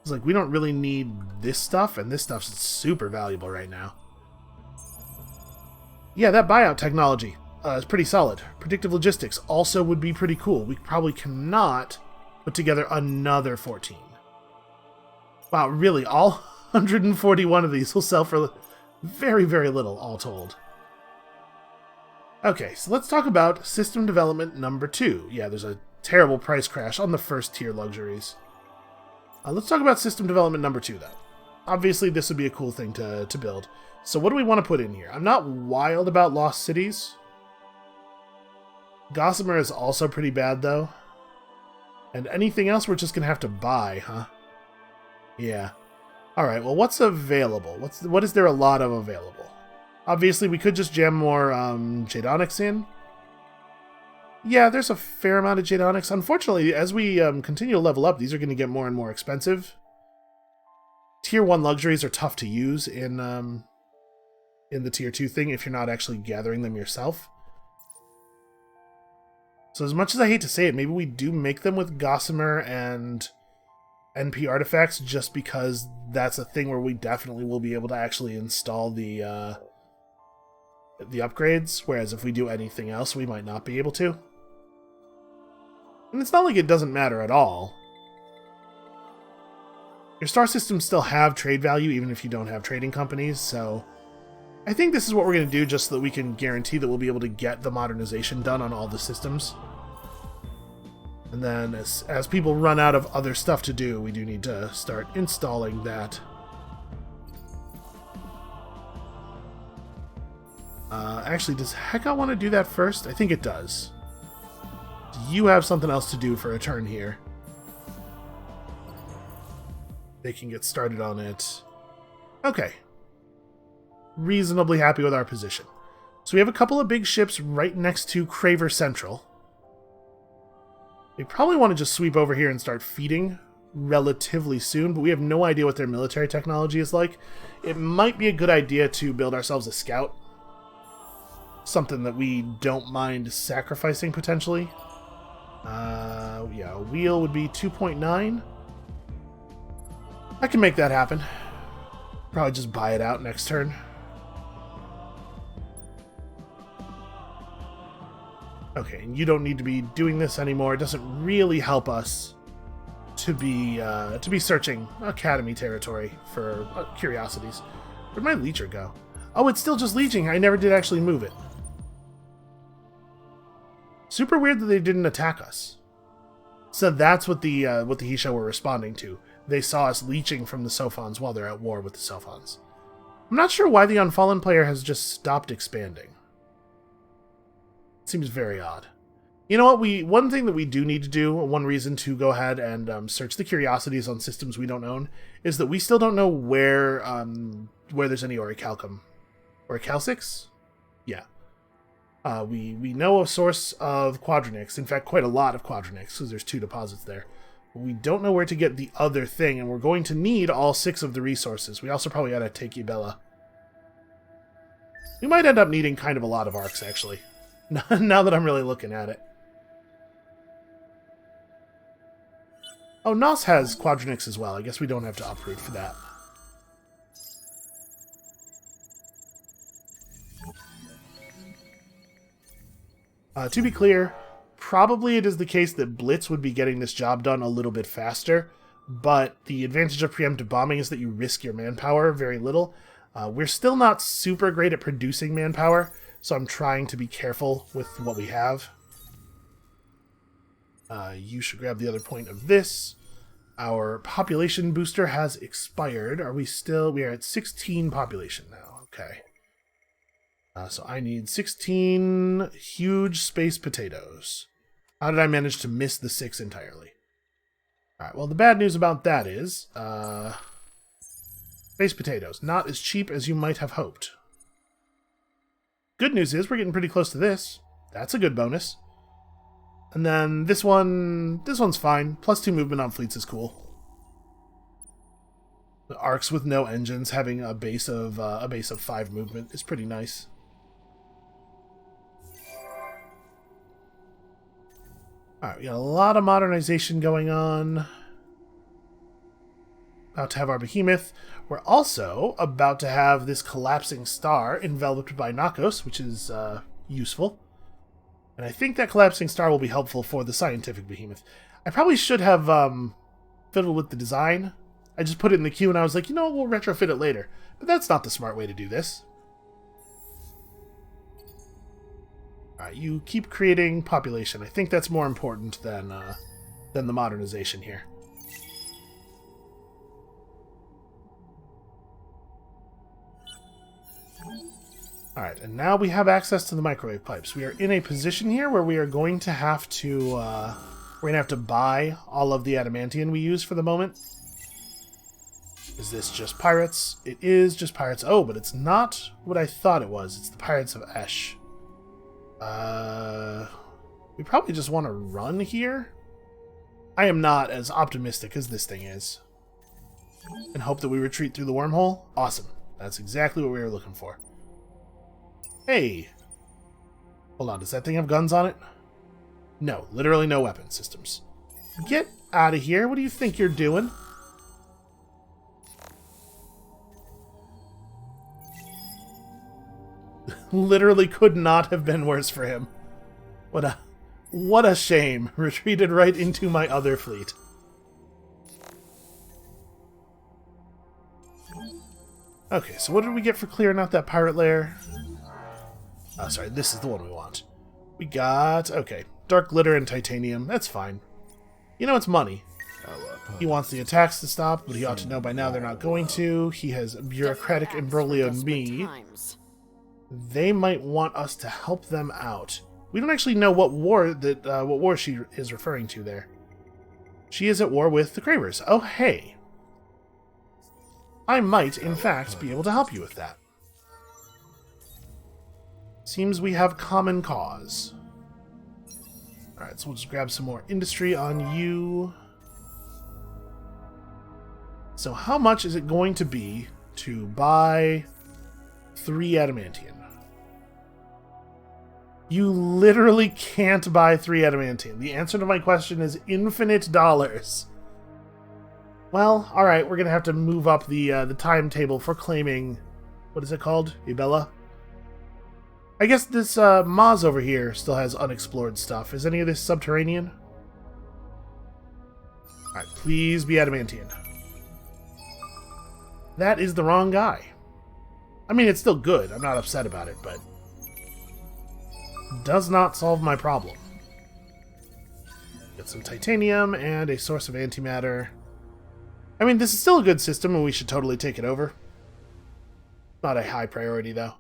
It's like, we don't really need this stuff, and this stuff's super valuable right now. Yeah, that buyout technology is pretty solid. Predictive logistics also would be pretty cool. We probably cannot put together another 14. Wow, really, all 141 of these will sell for very, very little, all told. Okay, so let's talk about system development number 2. Yeah, there's a terrible price crash on the first tier luxuries. Let's talk about system development number 2, though. Obviously, this would be a cool thing to build. So what do we want to put in here? I'm not wild about Lost Cities. Gossamer is also pretty bad, though. And anything else we're just going to have to buy, huh? Yeah. Alright, well, what's available? What is there a lot of available? Obviously, we could just jam more Jadonics in. Yeah, there's a fair amount of Jadonics. Unfortunately, as we continue to level up, these are going to get more and more expensive. Tier 1 luxuries are tough to use in the Tier 2 thing if you're not actually gathering them yourself. So as much as I hate to say it, maybe we do make them with Gossamer and NP artifacts just because that's a thing where we definitely will be able to actually install the upgrades, whereas if we do anything else, we might not be able to. And it's not like it doesn't matter at all. Your star systems still have trade value even if you don't have trading companies, so I think this is what we're going to do just so that we can guarantee that we'll be able to get the modernization done on all the systems. And then as people run out of other stuff to do, we do need to start installing that. Actually, does Heka want to do that first? I think it does. Do you have something else to do for a turn here? They can get started on it. Okay. Reasonably happy with our position. So we have a couple of big ships right next to Craver Central. We probably want to just sweep over here and start feeding relatively soon, but we have no idea what their military technology is like. It might be a good idea to build ourselves a scout. Something that we don't mind sacrificing, potentially. Yeah, a wheel would be 2.9. I can make that happen. Probably just buy it out next turn. Okay, and you don't need to be doing this anymore. It doesn't really help us to be searching Academy territory for curiosities. Where'd my leecher go? Oh, it's still just leeching. I never did actually move it. Super weird that they didn't attack us. So that's what the Hisha were responding to. They saw us leeching from the Sophons while they're at war with the Sophons. I'm not sure why the Unfallen player has just stopped expanding. It seems very odd. You know what? One thing that we do need to do, one reason to go ahead and search the curiosities on systems we don't own, is that we still don't know where there's any orichalcum. Orichalcix? Yeah. We know a source of quadronix. In fact, quite a lot of quadronix, because there's 2 deposits there. We don't know where to get the other thing, and we're going to need all 6 of the resources. We also probably gotta take Ibella. We might end up needing kind of a lot of arcs, actually. Now that I'm really looking at it. Oh, Nos has quadronix as well. I guess we don't have to uproot for that. To be clear, probably it is the case that Blitz would be getting this job done a little bit faster, but the advantage of preemptive bombing is that you risk your manpower very little. We're still not super great at producing manpower, so I'm trying to be careful with what we have. You should grab the other point of this. Our population booster has expired. Are we still... We are at 16 population now. Okay. So I need 16 huge space potatoes. How did I manage to miss the 6 entirely? Alright, well the bad news about that is... space potatoes. Not as cheap as you might have hoped. Good news is we're getting pretty close to this. That's a good bonus. And then this one's fine. +2 movement on fleets is cool. The arcs with no engines having a base of 5 movement is pretty nice. Alright, we got a lot of modernization going on. About to have our behemoth. We're also about to have this collapsing star enveloped by Nakos, which is useful. And I think that collapsing star will be helpful for the scientific behemoth. I probably should have fiddled with the design. I just put it in the queue and I was like, you know, we'll retrofit it later. But that's not the smart way to do this. Alright, you keep creating population. I think that's more important than the modernization here. Alright, and now we have access to the microwave pipes. We are in a position here where we are going to have to buy all of the adamantium we use for the moment. Is this just pirates? It is just pirates. Oh, but it's not what I thought it was. It's the Pirates of Esh. We probably just want to run here. I am not as optimistic as this thing is. And hope that we retreat through the wormhole. Awesome. That's exactly what we were looking for. Hey! Hold on, does that thing have guns on it? No, literally no weapon systems. Get out of here. What do you think you're doing? Literally could not have been worse for him. What a shame. Retreated right into my other fleet. Okay, so what did we get for clearing out that pirate lair? Oh, sorry, this is the one we want. We got, okay, dark glitter and titanium. That's fine. You know, it's money. He wants the attacks to stop, but he ought to know by now they're not going to. He has bureaucratic imbroglio on me. They might want us to help them out. We don't actually know what war she is referring to there. She is at war with the Cravers. Oh, hey. I might, in fact, be able to help you with that. Seems we have common cause. Alright, so we'll just grab some more industry on you. So how much is it going to be to buy 3 adamantium? You literally can't buy 3 adamantium. The answer to my question is infinite dollars. Well, alright, we're going to have to move up the timetable for claiming... What is it called? Ibella? I guess this Maz over here still has unexplored stuff. Is any of this subterranean? Alright, please be adamantium. That is the wrong guy. I mean, it's still good. I'm not upset about it, but... does not solve my problem. Get some titanium and a source of antimatter. I mean, this is still a good system, and we should totally take it over. Not a high priority, though.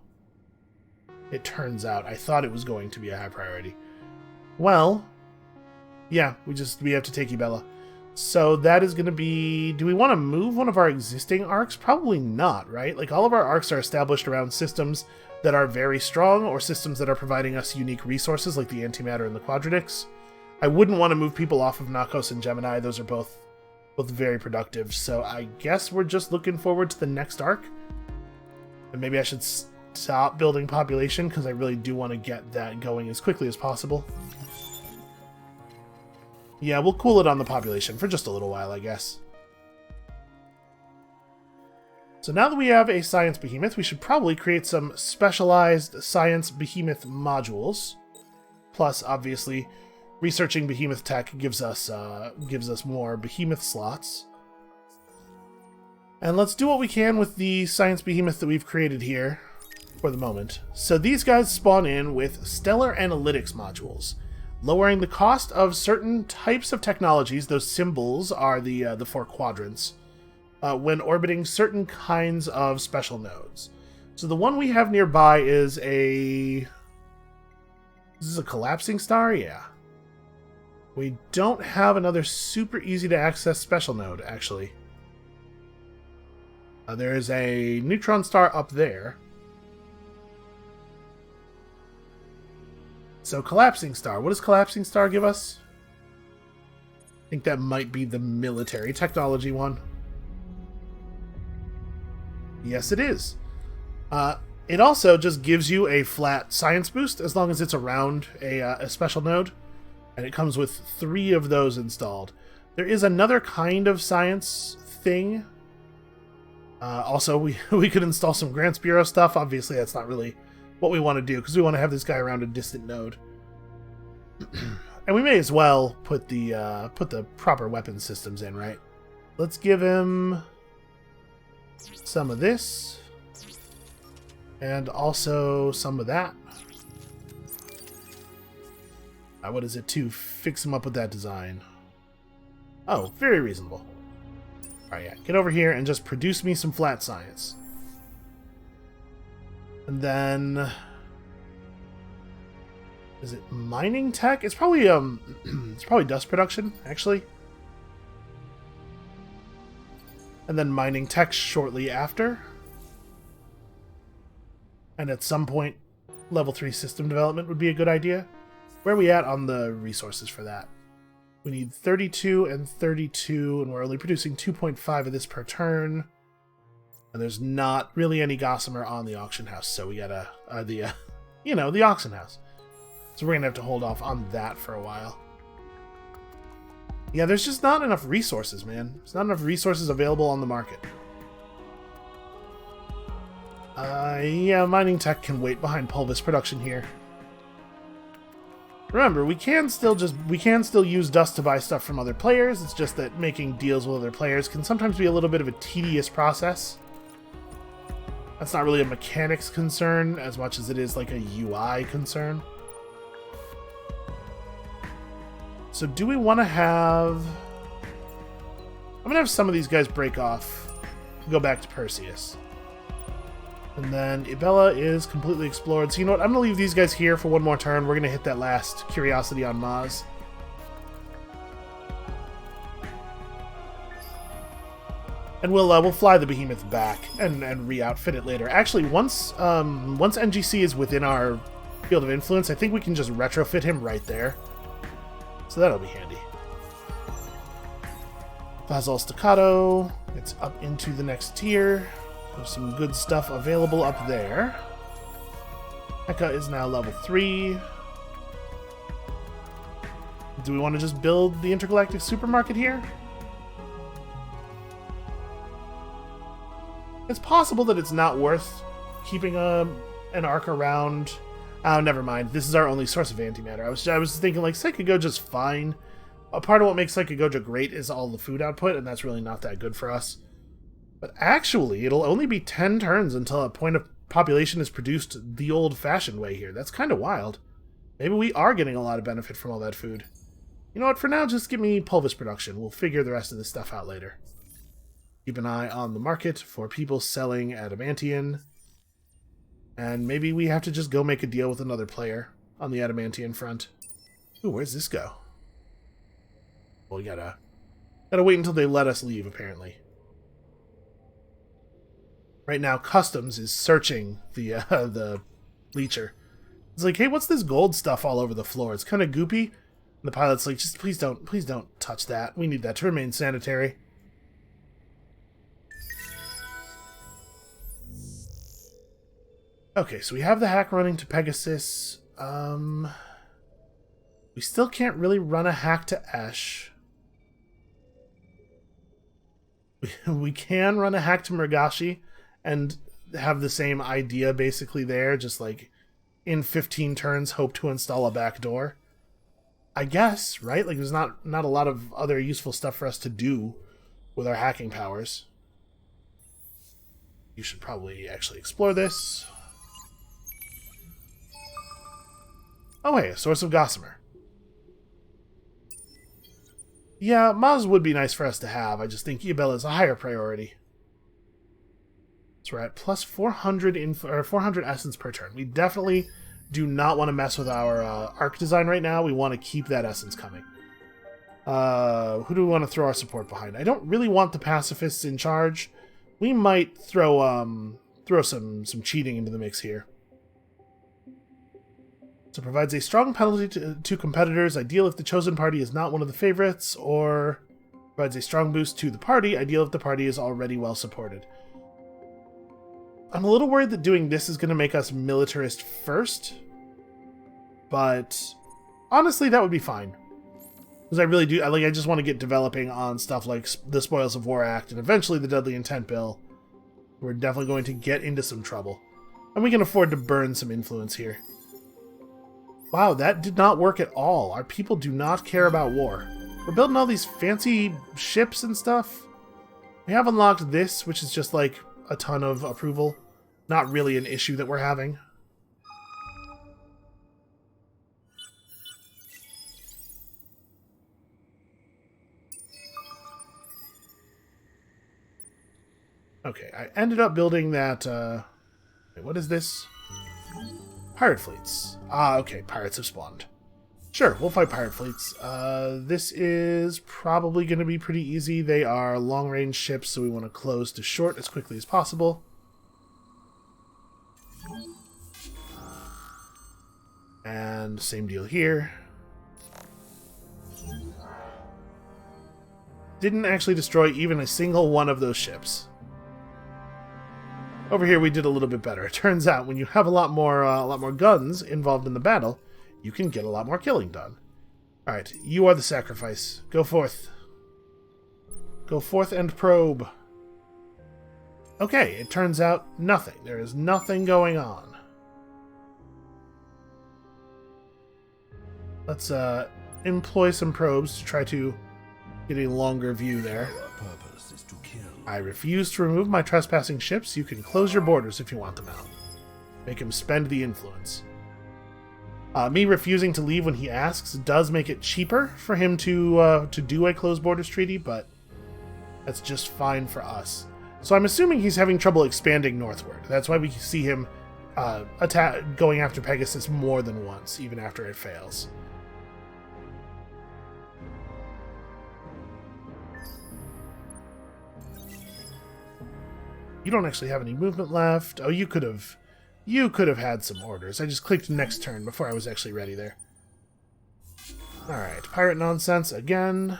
It turns out. I thought it was going to be a high priority. Well, yeah, we have to take Ibella. So that is going to be... Do we want to move one of our existing arcs? Probably not, right? Like, all of our arcs are established around systems that are very strong, or systems that are providing us unique resources, like the antimatter and the quadradix. I wouldn't want to move people off of Nakos and Gemini. Those are both very productive. So I guess we're just looking forward to the next arc. And maybe I should stop building population, because I really do want to get that going as quickly as possible. Yeah, we'll cool it on the population for just a little while, I guess. So now that we have a science behemoth, we should probably create some specialized science behemoth modules. Plus, obviously, researching behemoth tech gives us more behemoth slots. And let's do what we can with the science behemoth that we've created here for the moment. So these guys spawn in with stellar analytics modules, lowering the cost of certain types of technologies. Those symbols are the 4 quadrants. When orbiting certain kinds of special nodes. So the one we have nearby is a... This is a collapsing star? Yeah. We don't have another super easy to access special node, actually. There is a neutron star up there. So collapsing star. What does collapsing star give us? I think that might be the military technology one. Yes, it is. It also just gives you a flat science boost as long as it's around a special node. And it comes with 3 of those installed. There is another kind of science thing. Also, we could install some Grants Bureau stuff. Obviously, that's not really what we want to do, because we want to have this guy around a distant node. And we may as well put the proper weapon systems in, right? Let's give him some of this, and also some of that. What is it to fix him up with that design? Oh, very reasonable. Alright, yeah, get over here and just produce me some flat science. And then... Is it mining tech? It's probably it's probably dust production, actually. And then mining tech shortly after. And at some point, level 3 system development would be a good idea. Where are we at on the resources for that? We need 32 and 32, and we're only producing 2.5 of this per turn. And there's not really any gossamer on the auction house, so we gotta, the auction house. So we're gonna have to hold off on that for a while. Yeah, there's just not enough resources, man. There's not enough resources available on the market. Yeah, mining tech can wait behind pulvis production here. Remember, we can still use dust to buy stuff from other players. It's just that making deals with other players can sometimes be a little bit of a tedious process. That's not really a mechanics concern as much as it is like a UI concern. So do we want to have... I'm going to have some of these guys break off and go back to Perseus. And then Ibella is completely explored. So you know what? I'm going to leave these guys here for one more turn. We're going to hit that last curiosity on Maz. And we'll fly the behemoth back and re-outfit it later. Actually, once NGC is within our field of influence, I think we can just retrofit him right there. So that'll be handy. Fazal Staccato. It's up into the next tier. There's some good stuff available up there. Heka is now level 3. Do we want to just build the intergalactic supermarket here? It's possible that it's not worth keeping an arc around. Oh, never mind. This is our only source of antimatter. I was thinking like Psychogoja's fine. A part of what makes Psychogoja great is all the food output, and that's really not that good for us. But actually, it'll only be 10 turns until a point of population is produced the old-fashioned way here. That's kind of wild. Maybe we are getting a lot of benefit from all that food. You know what? For now, just give me pulvis production. We'll figure the rest of this stuff out later. Keep an eye on the market for people selling adamantium. And maybe we have to just go make a deal with another player on the adamantium front. Ooh, where's this go? Well, we gotta wait until they let us leave, apparently. Right now, Customs is searching the Leecher. It's like, hey, what's this gold stuff all over the floor? It's kind of goopy. And the pilot's like, just please don't touch that. We need that to remain sanitary. Okay, so we have the hack running to Pegasus. We still can't really run a hack to Esh. We can run a hack to Murgashi and have the same idea basically there, just like in 15 turns hope to install a backdoor. I guess, right? Like there's not a lot of other useful stuff for us to do with our hacking powers. You should probably actually explore this. Oh hey, a source of gossamer. Yeah, Maz would be nice for us to have. I just think Ibella is a higher priority. So we're at plus 400 400 essence per turn. We definitely do not want to mess with our arc design right now. We want to keep that essence coming. Who do we want to throw our support behind? I don't really want the pacifists in charge. We might throw some cheating into the mix here. So provides a strong penalty to competitors, ideal if the chosen party is not one of the favorites, or provides a strong boost to the party, ideal if the party is already well supported. I'm a little worried that doing this is going to make us militarist first, but honestly that would be fine. Because I really do, I just want to get developing on stuff like the Spoils of War Act and eventually the Deadly Intent Bill. We're definitely going to get into some trouble. And we can afford to burn some influence here. Wow, that did not work at all. Our people do not care about war. We're building all these fancy ships and stuff. We have unlocked this, which is just like a ton of approval. Not really an issue that we're having. Okay, I ended up building that, wait, what is this? Pirate fleets. Ah, okay, pirates have spawned. Sure, we'll fight pirate fleets. This is probably going to be pretty easy. They are long-range ships, so we want to close to short as quickly as possible. And same deal here. Didn't actually destroy even a single one of those ships. Over here we did a little bit better. It turns out when you have a lot more guns involved in the battle, you can get a lot more killing done. Alright, you are the sacrifice. Go forth. Go forth and probe. Okay, it turns out nothing. There is nothing going on. Let's employ some probes to try to get a longer view there. Our purpose is to kill. I refuse to remove my trespassing ships. You can close your borders if you want them out. Make him spend the influence. Me refusing to leave when he asks does make it cheaper for him to do a closed borders treaty, but that's just fine for us. So I'm assuming he's having trouble expanding northward. That's why we see him going after Pegasus more than once, even after it fails. You don't actually have any movement left. Oh, you could have had some orders. I just clicked next turn before I was actually ready there. Alright, pirate nonsense again.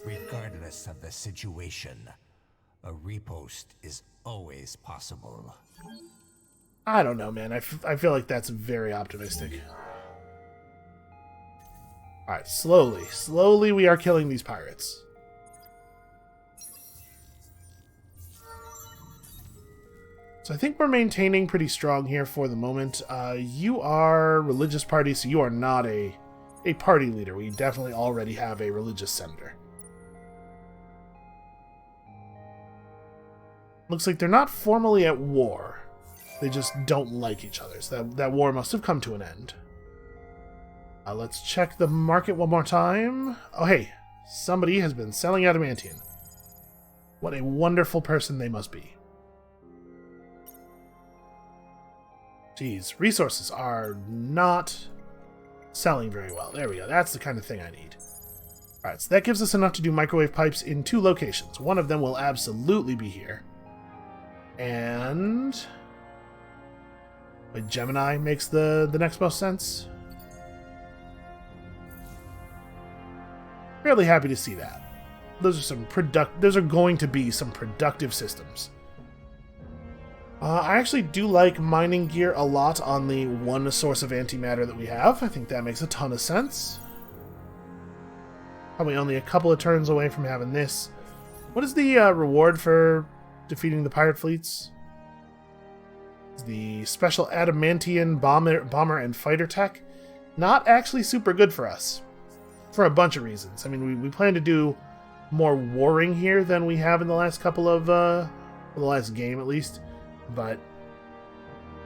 Regardless of the situation, a repost is always possible. I don't know, man. I feel like that's very optimistic. Alright, slowly we are killing these pirates. So I think we're maintaining pretty strong here for the moment. You are religious party, so you are not a party leader. We definitely already have a religious senator. Looks like they're not formally at war. They just don't like each other. So that war must have come to an end. Let's check the market one more time. Oh, hey. Somebody has been selling adamantium. What a wonderful person they must be. Geez, resources are not selling very well. There we go. That's the kind of thing I need. Alright, so that gives us enough to do microwave pipes in 2 locations. One of them will absolutely be here. And... wait, Gemini makes the next most sense. Fairly happy to see that. Those are going to be some productive systems. I actually do like mining gear a lot on the one source of antimatter that we have. I think that makes a ton of sense. Probably only a couple of turns away from having this. What is the reward for defeating the pirate fleets? It's the special adamantium bomber and fighter tech. Not actually super good for us. For a bunch of reasons. I mean, we plan to do more warring here than we have in the last couple of... the last game, at least. But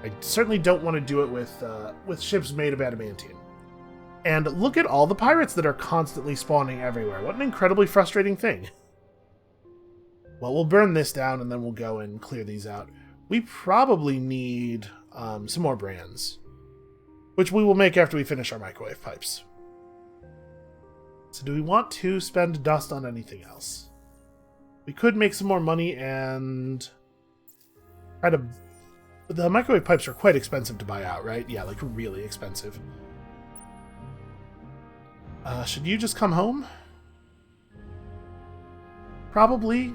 I certainly don't want to do it with ships made of adamantium. And look at all the pirates that are constantly spawning everywhere. What an incredibly frustrating thing. Well, we'll burn this down and then we'll go and clear these out. We probably need some more brands, which we will make after we finish our microwave pipes. So do we want to spend dust on anything else? We could make some more money and... the microwave pipes are quite expensive to buy out, right? Yeah, like really expensive. Should you just come home? Probably.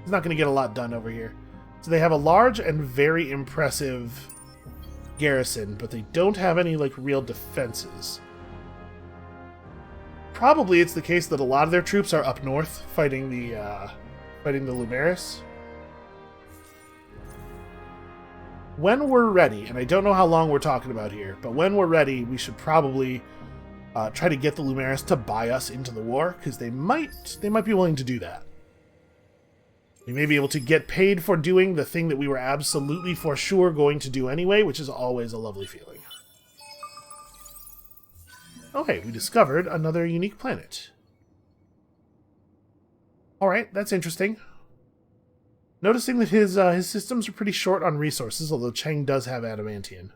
He's not going to get a lot done over here. So they have a large and very impressive garrison, but they don't have any like real defenses. Probably it's the case that a lot of their troops are up north fighting the Lumeris. When we're ready, and I don't know how long we're talking about here, but when we're ready, we should probably try to get the Lumeris to buy us into the war, because they might be willing to do that. We may be able to get paid for doing the thing that we were absolutely for sure going to do anyway, which is always a lovely feeling. Okay, we discovered another unique planet. Alright, that's interesting. Noticing that his systems are pretty short on resources, although Cheng does have adamantium.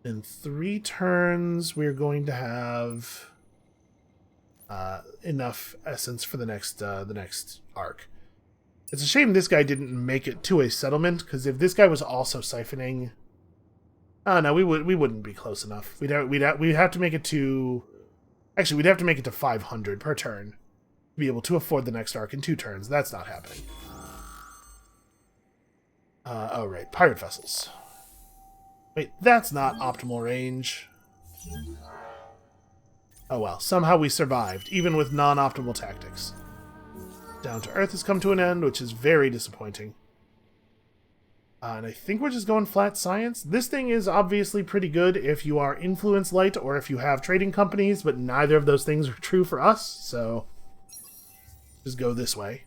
In 3 turns, we're going to have enough essence for the next arc. It's a shame this guy didn't make it to a settlement, because if this guy was also siphoning, oh no, we wouldn't be close enough. We'd have to make it to, actually we'd have to make it to 500 per turn to be able to afford the next arc in 2 turns. That's not happening. Oh right, pirate vessels. Wait, that's not optimal range. Oh well, somehow we survived, even with non-optimal tactics. Down to Earth has come to an end, which is very disappointing. And I think we're just going flat science. This thing is obviously pretty good if you are influence light or if you have trading companies, but neither of those things are true for us, so just go this way.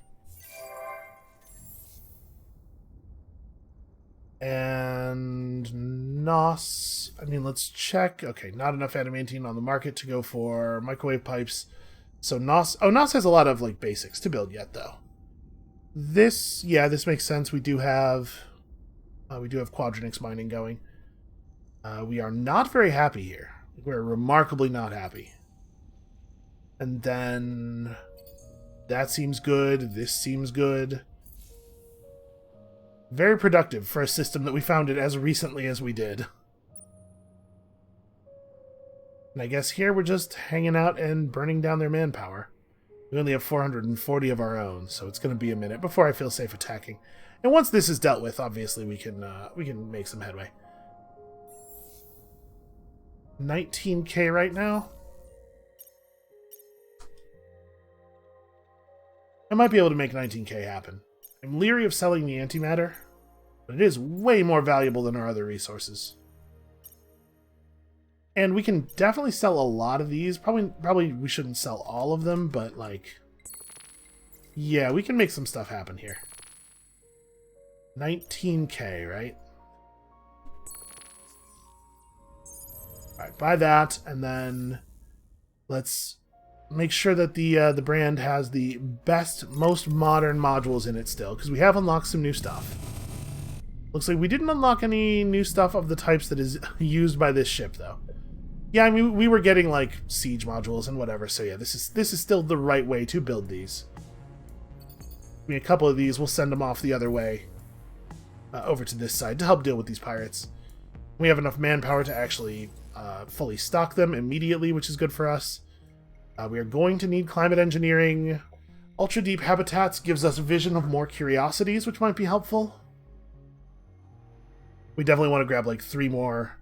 And NOS, I mean, let's check. Okay, not enough adamantine on the market to go for microwave pipes. So NOS, oh, NOS has a lot of like basics to build yet, though. This, yeah, this makes sense. We do have quadronics mining going. We are not very happy here. We're remarkably not happy. And then that seems good. This seems good. Very productive for a system that we founded as recently as we did. And I guess here we're just hanging out and burning down their manpower. We only have 440 of our own, so it's going to be a minute before I feel safe attacking. And once this is dealt with, obviously we can make some headway. 19k right now. I might be able to make 19k happen. I'm leery of selling the antimatter, but it is way more valuable than our other resources. And we can definitely sell a lot of these. Probably we shouldn't sell all of them, but like, yeah, we can make some stuff happen here. 19k, right? Alright, buy that, and then let's make sure that the brand has the best, most modern modules in it still, because we have unlocked some new stuff. Looks like we didn't unlock any new stuff of the types that is used by this ship, though. Yeah, I mean, we were getting, like, siege modules and whatever, so yeah, this is still the right way to build these. I mean, a couple of these, we'll send them off the other way, over to this side to help deal with these pirates. We have enough manpower to actually fully stock them immediately, which is good for us. We are going to need climate engineering. Ultra deep habitats gives us vision of more curiosities, which might be helpful. We definitely want to grab like 3 more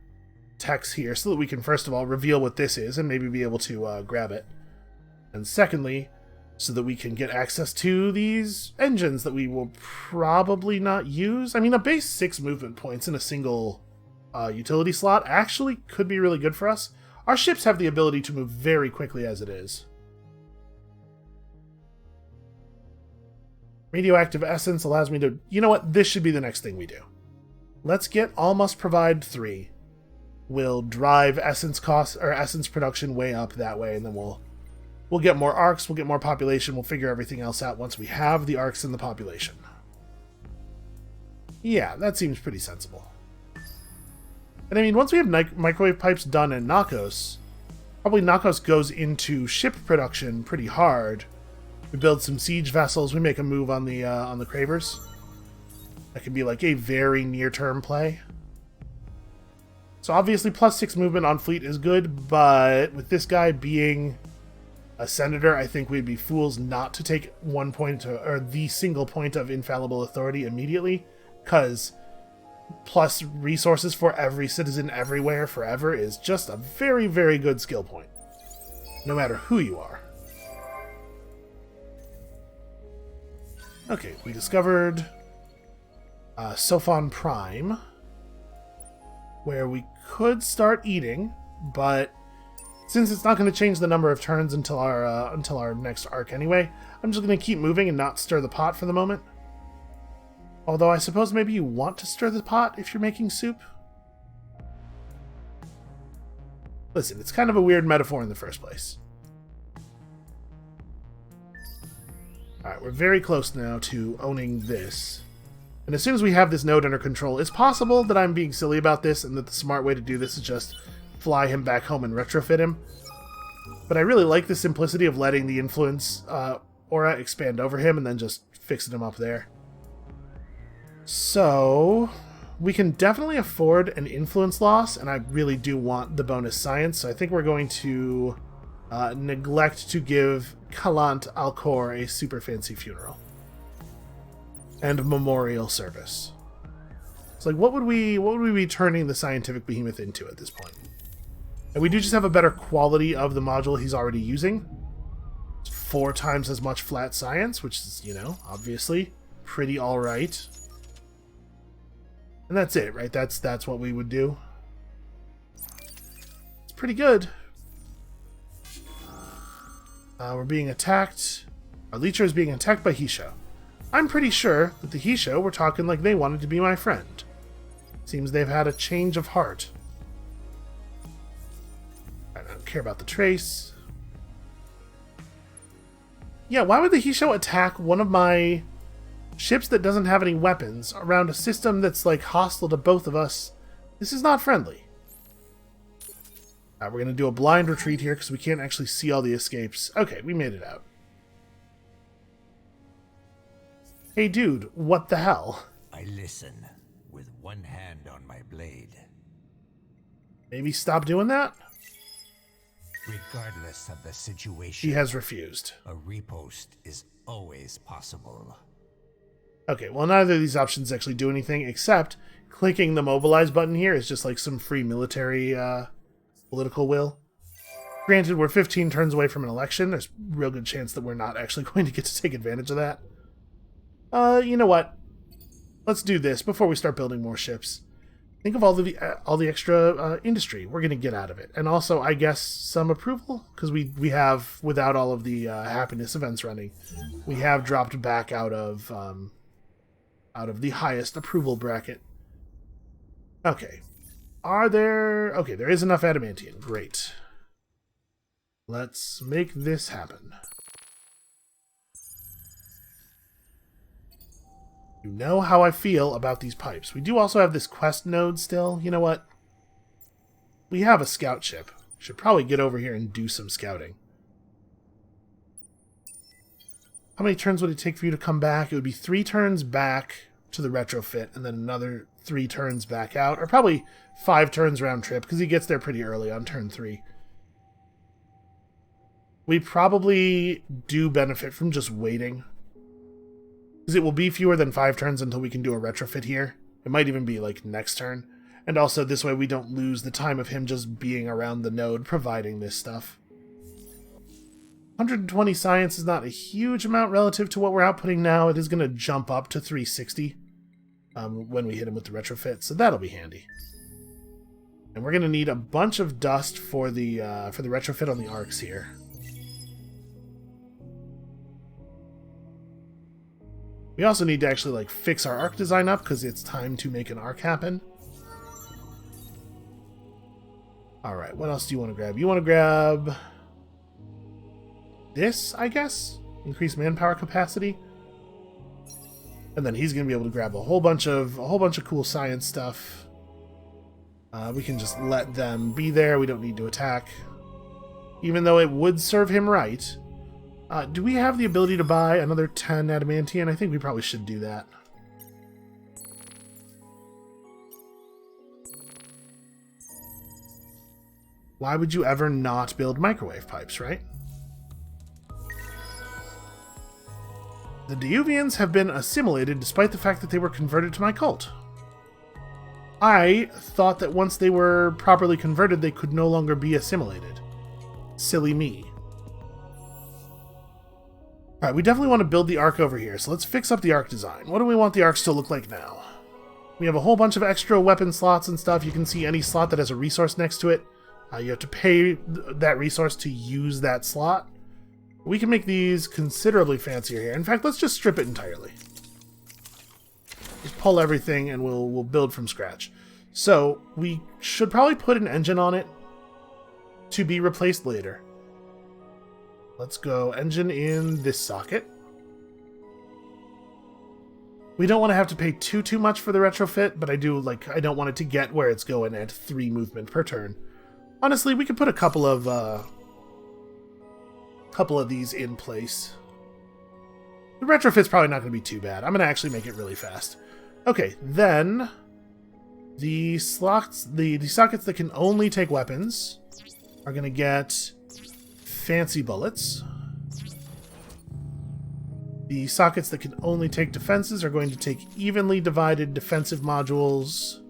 techs here so that we can first of all reveal what this is and maybe be able to grab it. And secondly, so that we can get access to these engines that we will probably not use. I mean, a base 6 movement points in a single utility slot actually could be really good for us. Our ships have the ability to move very quickly as it is. Radioactive essence allows me to... You know what? This should be the next thing we do. Let's get all must provide 3. We'll drive essence costs or essence production way up that way, and then we'll get more arcs, we'll get more population, we'll figure everything else out once we have the arcs and the population. Yeah, that seems pretty sensible. And I mean, once we have microwave pipes done in Nakos, probably Nakos goes into ship production pretty hard. We build some siege vessels, we make a move on the Cravers. That could be like a very near-term play. So obviously +6 movement on fleet is good, but with this guy being a senator, I think we'd be fools not to take 1 point or the single point of infallible authority immediately, because plus resources for every citizen everywhere forever is just a very, very good skill point, no matter who you are. Okay, we discovered Sophon Prime, where we could start eating, but since it's not going to change the number of turns until our next arc anyway, I'm just going to keep moving and not stir the pot for the moment. Although I suppose maybe you want to stir the pot if you're making soup? Listen, it's kind of a weird metaphor in the first place. Alright, we're very close now to owning this. And as soon as we have this node under control, it's possible that I'm being silly about this and that the smart way to do this is just fly him back home and retrofit him. But I really like the simplicity of letting the influence aura expand over him and then just fixing him up there. So we can definitely afford an influence loss, and I really do want the bonus science, so I think we're going to neglect to give Kalant Alcor a super fancy funeral and memorial service. It's like, what would we be turning the scientific behemoth into at this point? And we do just have a better quality of the module he's already using. It's 4 times as much flat science, which is, you know, obviously pretty alright. And that's it, right? That's what we would do. It's pretty good. We're being attacked. Our Leecher is being attacked by Hisho. I'm pretty sure that the Hisho were talking like they wanted to be my friend. Seems they've had a change of heart. I don't care about the trace. Yeah, why would the Hisho attack one of my ships that doesn't have any weapons around a system that's like hostile to both of us? This is not friendly. We're going to do a blind retreat here because we can't actually see all the escapes. Okay, we made it out. Hey dude, what the hell? I listen with one hand on my blade. Maybe stop doing that? Regardless of the situation, He has refused. a repost is always possible. Okay, well neither of these options actually do anything except clicking the mobilize button here is just like some free military political will. Granted, we're 15 turns away from an election. There's a real good chance that we're not actually going to get to take advantage of that. You know what? Let's do this before we start building more ships. Think of all the extra industry we're going to get out of it. And also, I guess, some approval? Because we have, without all of the happiness events running, we have dropped back out of the highest approval bracket. Okay. Okay, there is enough adamantium. Great. Let's make this happen. You know how I feel about these pipes. We do also have this quest node still. You know what? We have a scout ship. Should probably get over here and do some scouting. How many turns would it take for you to come back? It would be 3 turns back to the retrofit, and then another 3 turns back out. Or probably 5 turns round trip, because he gets there pretty early on turn 3. We probably do benefit from just waiting. Because it will be fewer than 5 turns until we can do a retrofit here. It might even be like next turn. And also this way we don't lose the time of him just being around the node providing this stuff. 120 science is not a huge amount relative to what we're outputting now. It is going to jump up to 360 when we hit him with the retrofit, so that'll be handy. And we're going to need a bunch of dust for the retrofit on the arcs here. We also need to actually like fix our arc design up because it's time to make an arc happen. Alright, what else do you want to grab? You want to grab this, I guess? Increase manpower capacity. And then he's going to be able to grab a whole bunch of cool science stuff. We can just let them be there. We don't need to attack. Even though it would serve him right. Do we have the ability to buy another 10 adamantium? I think we probably should do that. Why would you ever not build microwave pipes, right? The Diuvians have been assimilated despite the fact that they were converted to my cult. I thought that once they were properly converted, they could no longer be assimilated. Silly me. Alright, we definitely want to build the arc over here, so let's fix up the arc design. What do we want the arcs to look like now? We have a whole bunch of extra weapon slots and stuff. You can see any slot that has a resource next to it. You have to pay that resource to use that slot. We can make these considerably fancier here. In fact, let's just strip it entirely. Just pull everything and we'll build from scratch. So, we should probably put an engine on it to be replaced later. Let's go engine in this socket. We don't want to have to pay too much for the retrofit, but I don't want it to get where it's going at 3 movement per turn. Honestly, we could put a couple of these in place. The retrofit's probably not going to be too bad. I'm going to actually make it really fast. Okay, then the slots, the sockets that can only take weapons are going to get fancy bullets. The sockets that can only take defenses are going to take evenly divided defensive modules.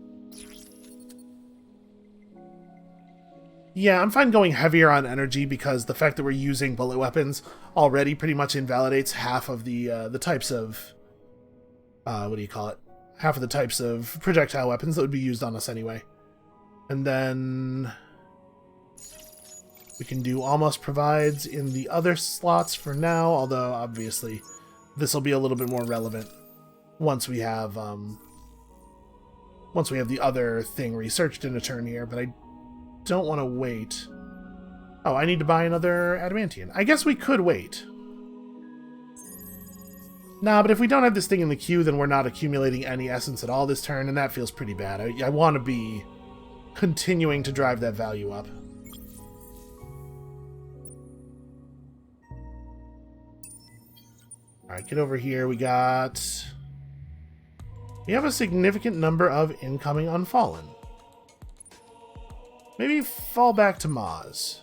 Yeah, I'm fine going heavier on energy because the fact that we're using bullet weapons already pretty much invalidates half of the types of what do you call it? half of the types of projectile weapons that would be used on us anyway. And then we can do almost provides in the other slots for now, although obviously this will be a little bit more relevant once we have the other thing researched in a turn here, but I don't want to wait. Oh, I need to buy another adamantium. I guess we could wait. Nah, but if we don't have this thing in the queue, then we're not accumulating any essence at all this turn, and that feels pretty bad. I want to be continuing to drive that value up. Alright, get over here. We have a significant number of incoming Unfallen. Maybe fall back to Maz.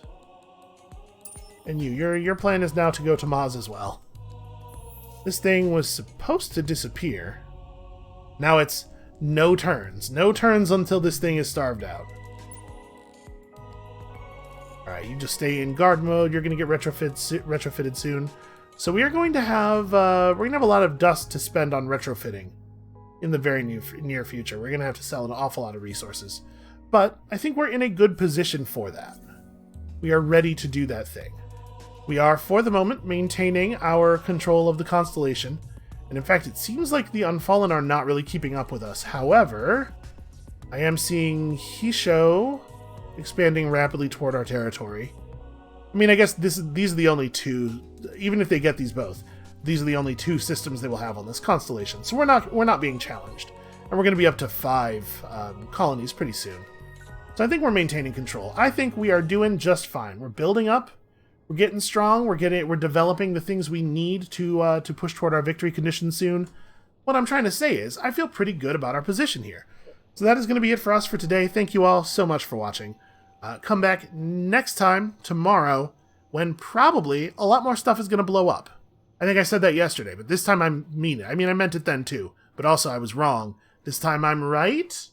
And your plan is now to go to Maz as well. This thing was supposed to disappear. Now it's no turns. No turns until this thing is starved out. Alright, you just stay in guard mode. You're going to get retrofitted soon. So we are going to have a lot of dust to spend on retrofitting in the very near future. We're going to have to sell an awful lot of resources. But I think we're in a good position for that. We are ready to do that thing. We are, for the moment, maintaining our control of the constellation. And in fact, it seems like the Unfallen are not really keeping up with us. However, I am seeing Hisho expanding rapidly toward our territory. I mean, I guess these are the only two, even if they get these both, these are the only two systems they will have on this constellation. So we're not being challenged. And we're going to be up to 5 colonies pretty soon. So I think we're maintaining control. I think we are doing just fine. We're building up. We're getting strong. We're developing the things we need to push toward our victory condition soon. What I'm trying to say is, I feel pretty good about our position here. So that is going to be it for us for today. Thank you all so much for watching. Come back next time, tomorrow, when probably a lot more stuff is going to blow up. I think I said that yesterday, but this time I mean it. I mean, I meant it then too, but also I was wrong. This time I'm right?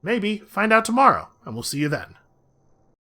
Maybe. Find out tomorrow, and we'll see you then.